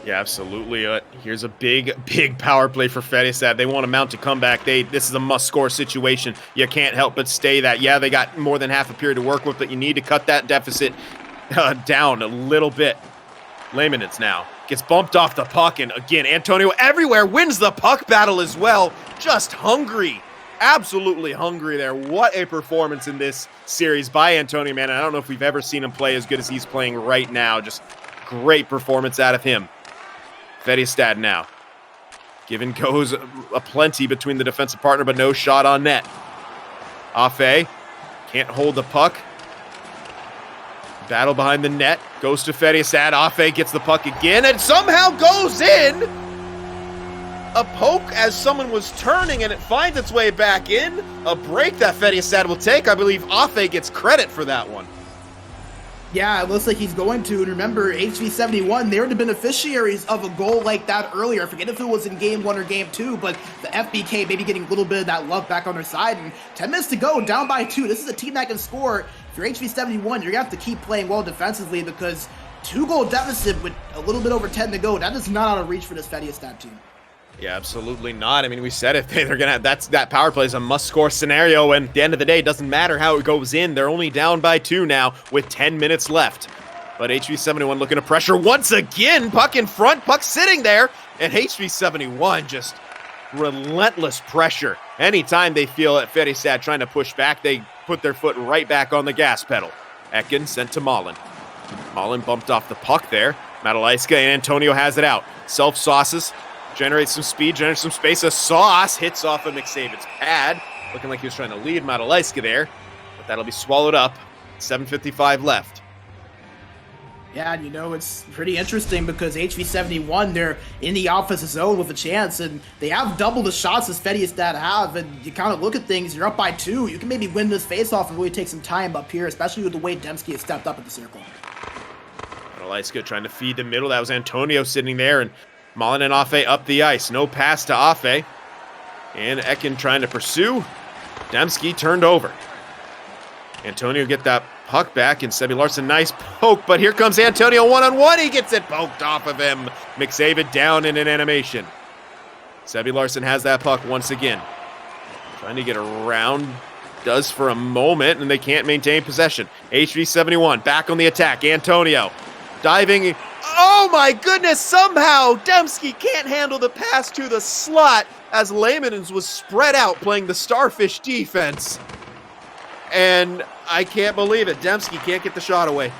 Yeah, absolutely. Here's a big power play for Färjestad. They want to mount a comeback. This is a must-score situation. You can't help but stay that. Yeah, they got more than half a period to work with, but you need to cut that deficit down a little bit. Lemanens now gets bumped off the puck, and again, Antonio everywhere wins the puck battle as well. Just hungry. Absolutely hungry there. What a performance in this series by Antonio Mann. I don't know if we've ever seen him play as good as he's playing right now. Just great performance out of him. Färjestad now. Give and goes a plenty between the defensive partner, but no shot on net. Afe can't hold the puck. Battle behind the net. Goes to Färjestad. Afe gets the puck again and somehow goes in. A poke as someone was turning, and it finds its way back in. A break that Färjestad will take. I believe Afe gets credit for that one. Yeah, it looks like he's going to. And remember, HV71, they were the beneficiaries of a goal like that earlier. I forget if it was in Game 1 or Game 2, but the FBK maybe getting a little bit of that love back on their side. And 10 minutes to go, down by 2. This is a team that can score. If you're HV71, you're going to have to keep playing well defensively, because 2-goal deficit with a little bit over 10 to go, that is not out of reach for this Färjestad team. Yeah, absolutely not. I mean, we said it. They're gonna. That power play is a must-score scenario, and at the end of the day, it doesn't matter how it goes in. They're only down by 2 now with 10 minutes left. But HV71 looking to pressure once again. Puck in front, puck sitting there, and HV71 just relentless pressure. Anytime they feel at Färjestad trying to push back, they put their foot right back on the gas pedal. Ekin sent to Malin. Malin bumped off the puck there. Madalaiska and Antonio has it out. Self-sauces. Generates some speed, generates some space. A sauce hits off of McSavid's pad. Looking like he was trying to lead Madalaiska there. But that'll be swallowed up. 7:55 left. Yeah, and it's pretty interesting because HV71, they're in the offensive zone with a chance, and they have double the shots as Färjestad have, and you kind of look at things, you're up by 2, you can maybe win this face-off and really take some time up here, especially with the way Dembski has stepped up at the circle. Aliska trying to feed the middle. That was Antonio sitting there, and Malin and Afe up the ice. No pass to Afe. And Ekin trying to pursue. Dembski turned over. Antonio get that puck back, and Sebi Larsson, nice poke, but here comes Antonio one-on-one. He gets it poked off of him. McSavid down in an animation. Sebi Larsson has that puck once again. Trying to get around. Does for a moment, and they can't maintain possession. HV71 back on the attack. Antonio diving. Oh my goodness, somehow Dembski can't handle the pass to the slot as Lehmanens was spread out playing the starfish defense. And I can't believe it. Dembski can't get the shot away.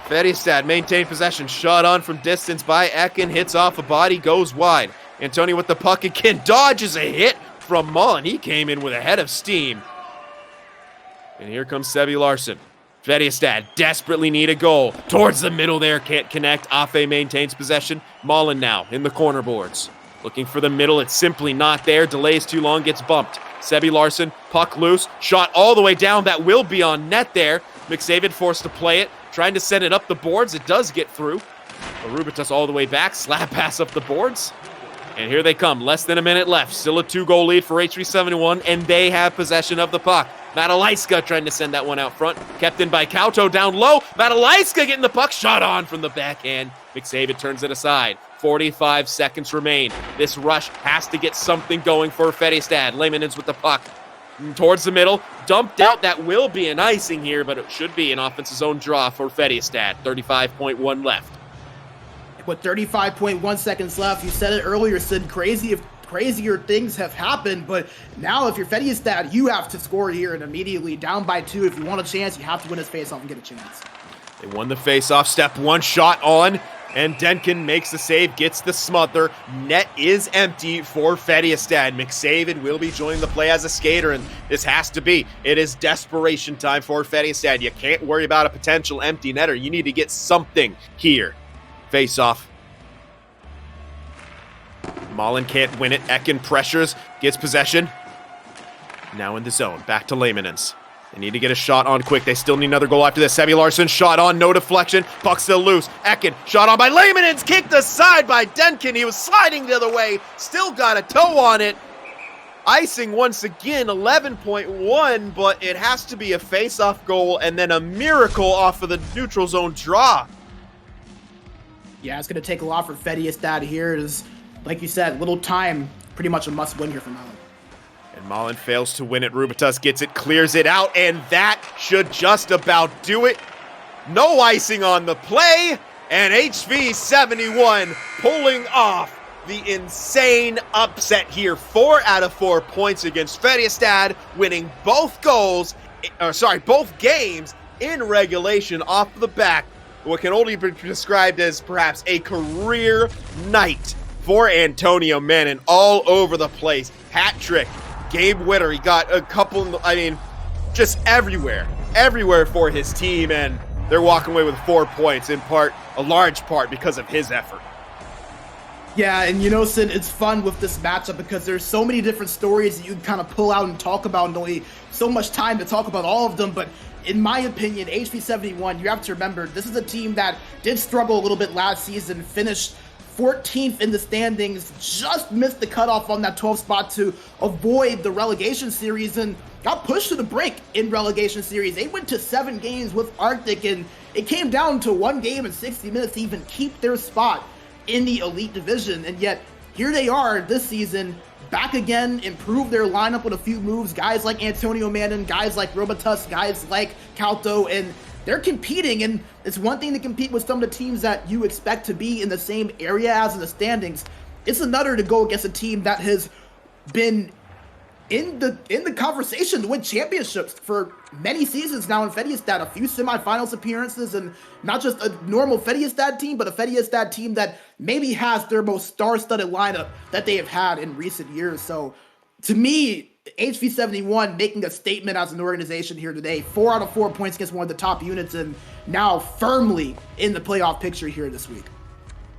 Färjestad maintain possession. Shot on from distance by Ekin. Hits off a body, goes wide. Antonio with the puck again. Dodges a hit from Mullen. He came in with a head of steam. And here comes Sebi Larsson. Färjestad desperately need a goal. Towards the middle there, can't connect. Afe maintains possession. Mullen now in the corner boards. Looking for the middle, it's simply not there. Delays too long, gets bumped. Sebi Larsson, puck loose, shot all the way down. That will be on net there. McSavid forced to play it, trying to send it up the boards. It does get through. Arubitas all the way back, slap pass up the boards. And here they come, less than a minute left. Still a 2-goal lead for HV71, and they have possession of the puck. Matalaiska trying to send that one out front. Kept in by Kauto down low. Matalaiska getting the puck, shot on from the backhand. McSavid turns it aside. 45 seconds remain. This rush has to get something going for Färjestad. Lehmanens with the puck. Towards the middle. Dumped out. That will be an icing here, but it should be an offensive zone draw for Färjestad. 35.1 left. With 35.1 seconds left, you said it earlier, Sid, crazier things have happened, but now if you're Färjestad, you have to score here and immediately down by 2. If you want a chance, you have to win this faceoff and get a chance. They won the faceoff. Step 1 shot on, and Denkin makes the save, gets the smother. Net is empty for Färjestad. McSavid will be joining the play as a skater, and this has to be. It is desperation time for Färjestad. You can't worry about a potential empty netter. You need to get something here. Face off. Mullen can't win it. Ekin pressures, gets possession. Now in the zone. Back to Lehmanens. They need to get a shot on quick. They still need another goal after this. Sebi Larsson, shot on, no deflection. Puck still loose. Ekin, shot on by Lehmanens. Kicked aside by Denkin. He was sliding the other way. Still got a toe on it. Icing once again, 11.1, but it has to be a face-off goal and then a miracle off of the neutral zone draw. Yeah, it's going to take a lot for Färjestad here. It is, like you said, little time, pretty much a must-win here for Mullen. And Mullen fails to win it. Rubitas gets it, clears it out, and that should just about do it. No icing on the play, and HV71 pulling off the insane upset here. 4 out of 4 points against Färjestad, winning both games in regulation off the back. What can only be described as perhaps a career night for Antonio Manning all over the place. Hat trick, game winner. He got a couple, just everywhere for his team, and they're walking away with 4 points, in part, a large part, because of his effort. Yeah, and Sid, it's fun with this matchup because there's so many different stories that you can kind of pull out and talk about, and only so much time to talk about all of them, but in my opinion, HV71, you have to remember, this is a team that did struggle a little bit last season, finished 14th in the standings, just missed the cutoff on that 12th spot to avoid the relegation series, and got pushed to the brink in relegation series. They went to 7 games with Arctic, and it came down to 1 game in 60 minutes to even keep their spot in the elite division, and yet here they are this season, back again, improved their lineup with a few moves, guys like Antonio Manning, guys like Robitus, guys like Kauto, and they're competing, and it's one thing to compete with some of the teams that you expect to be in the same area as in the standings. It's another to go against a team that has been in the conversation to win championships for many seasons now in Färjestad, a few semifinals appearances, and not just a normal Färjestad team, but a Färjestad team that maybe has their most star-studded lineup that they have had in recent years. So, to me, HV71 making a statement as an organization here today. 4 out of 4 points against one of the top units, and now firmly in the playoff picture here this week.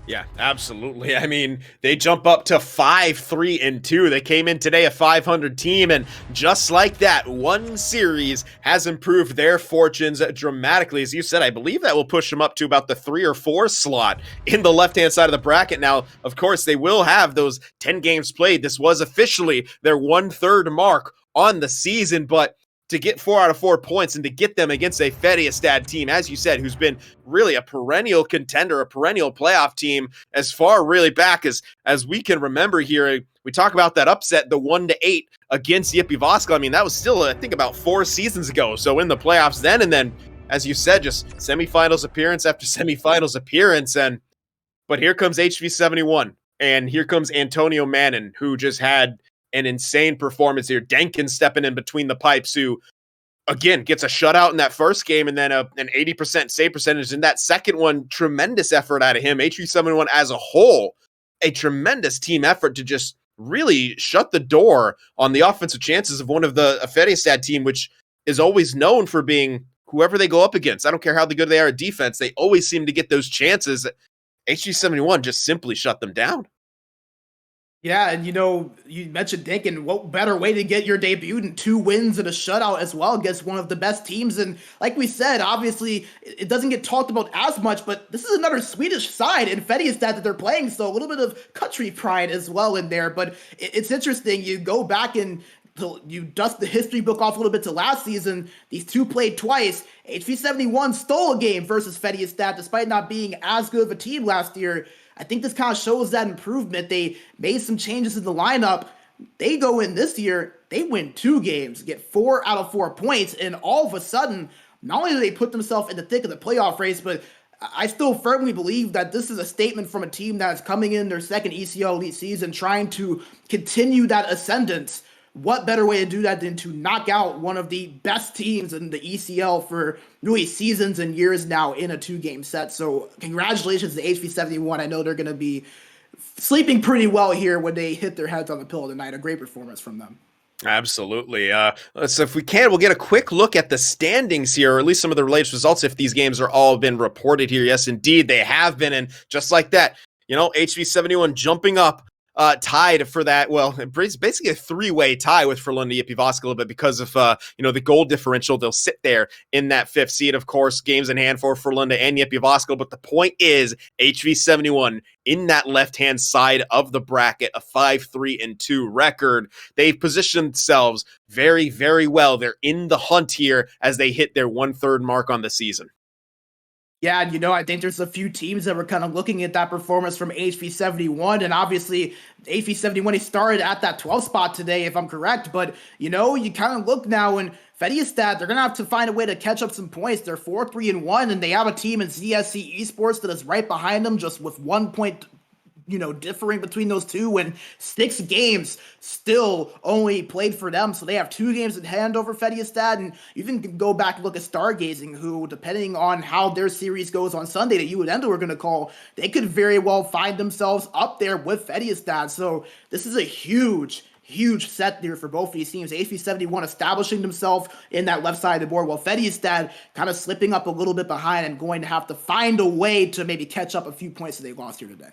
Yeah, absolutely. I mean, they jump up to 5-3-2. They came in today a 500 team, and just like that, one series has improved their fortunes dramatically. As you said, I believe that will push them up to about the 3 or 4 slot in the left-hand side of the bracket. Now, of course, they will have those 10 games played. This was officially their 1/3 mark on the season, but to get 4 out of 4 points and to get them against a Färjestad team, as you said, who's been really a perennial contender, a perennial playoff team as far really back as we can remember here. We talk about that upset, the 1-8 against Yippee. I mean, that was still, I think, about 4 seasons ago. So in the playoffs then, and then, as you said, just semifinals appearance after semifinals appearance. But here comes HV71, and here comes Antonio Mannon, who just had an insane performance here. Denkin stepping in between the pipes, who again gets a shutout in that first game, and then an 80% save percentage in that second one. Tremendous effort out of him. HV71 as a whole, a tremendous team effort to just really shut the door on the offensive chances of one of the Färjestad team, which is always known for being whoever they go up against. I don't care how good they are at defense, they always seem to get those chances. HV71 just simply shut them down. Yeah, and you mentioned Dinkin. What better way to get your debut than 2 wins and a shutout as well against one of the best teams? And like we said, obviously it doesn't get talked about as much, but this is another Swedish side in Färjestad that they're playing, so a little bit of country pride as well in there. But it's interesting. You go back and you dust the history book off a little bit to last season. These two played twice. HV71 stole a game versus Färjestad despite not being as good of a team last year. I think this kind of shows that improvement. They made some changes in the lineup. They go in this year, they win 2 games, get 4 out of 4 points, and all of a sudden, not only do they put themselves in the thick of the playoff race, but I still firmly believe that this is a statement from a team that is coming in their second ECL Elite season, trying to continue that ascendance. What better way to do that than to knock out one of the best teams in the ECL for really seasons and years now in a 2-game set? So congratulations to HV71. I know they're going to be sleeping pretty well here when they hit their heads on the pillow tonight. A great performance from them. Absolutely. So if we can, we'll get a quick look at the standings here, or at least some of the latest results if these games are all been reported here. Yes, indeed, they have been. And just like that, HV71 jumping up. Tied for that. Well, it's basically a 3-way tie with Frölunda Yippee a little bit because of the goal differential. They'll sit there in that 5th seed. Of course, games in hand for Frölunda and Yippee. But the point is, HV71 in that left-hand side of the bracket, a 5-3-2 record. They've positioned themselves very, very well. They're in the hunt here as they hit their 1/3 mark on the season. Yeah, and I think there's a few teams that were kind of looking at that performance from HV71, and obviously HV71, he started at that 12th spot today, if I'm correct, but you kind of look now, and Färjestad, they're going to have to find a way to catch up some points. They're 4-3-1, and they have a team in ZSC Esports that is right behind them, just with 1 point differing between those two, and 6 games still only played for them. So they have 2 games in hand over Färjestad, and you even can go back and look at Stargazing, who, depending on how their series goes on Sunday that you and Endo are going to call, they could very well find themselves up there with Färjestad. So this is a huge set there for both of these teams. HV71 establishing themselves in that left side of the board, while Färjestad kind of slipping up a little bit behind and going to have to find a way to maybe catch up a few points that they lost here today.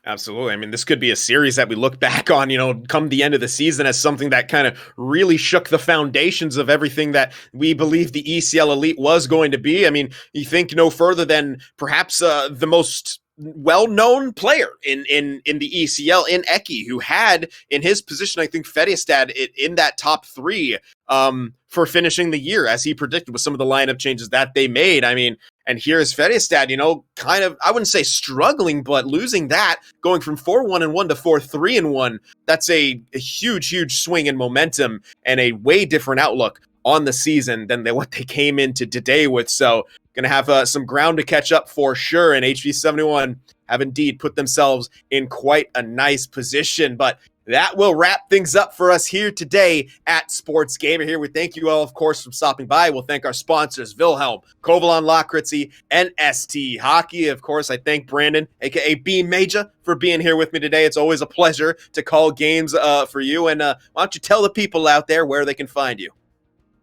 Absolutely. I mean, this could be a series that we look back on, come the end of the season as something that kind of really shook the foundations of everything that we believe the ECL Elite was going to be. I mean, you think no further than perhaps the most well-known player in the ECL in Eki, who had in his position, I think, Färjestad in that top 3 for finishing the year, as he predicted with some of the lineup changes that they made. I mean, and here's Färjestad, kind of, I wouldn't say struggling, but losing that, going from 4-1-1 to 4-3-1. That's a huge swing in momentum and a way different outlook on the season than what they came into today with. So going to have some ground to catch up for sure. And HV71 have indeed put themselves in quite a nice position. But That will wrap things up for us here today at Sports Gamer. Here we thank you all, of course, for stopping by. We'll thank our sponsors, Wilhelm, Kovalon Lakritzy, and ST Hockey. Of course, I thank Brandon, aka B Major, for being here with me today. It's always a pleasure to call games for you. And why don't you tell the people out there where they can find you?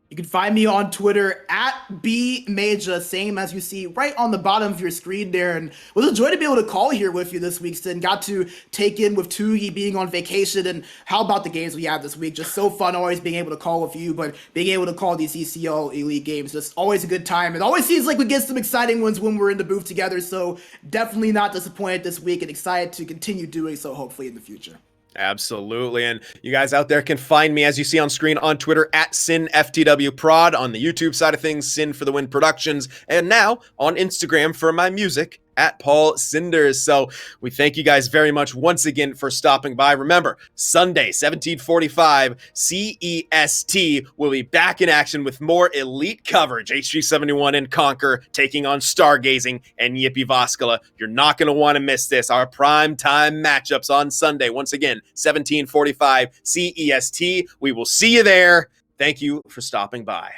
You can find me on Twitter at BMajor, same as you see right on the bottom of your screen there. And it was a joy to be able to call here with you this week, Sin. Got to take in with Toogie being on vacation. And how about the games we had this week? Just so fun always being able to call with you, but being able to call these ECL Elite games, just always a good time. It always seems like we get some exciting ones when we're in the booth together. So definitely not disappointed this week and excited to continue doing so hopefully in the future. Absolutely. And you guys out there can find me, as you see on screen, on Twitter at SinFTWProd, on the YouTube side of things, Sin for the Win Productions, and now on Instagram for my music at Paul Cinders. So we thank you guys very much once again for stopping by. Remember, Sunday, 1745, CEST will be back in action with more elite coverage. HG71 and Conquer taking on Stargazing and Yippee Voskala. You're not going to want to miss this. Our prime time matchups on Sunday. Once again, 1745, CEST. We will see you there. Thank you for stopping by.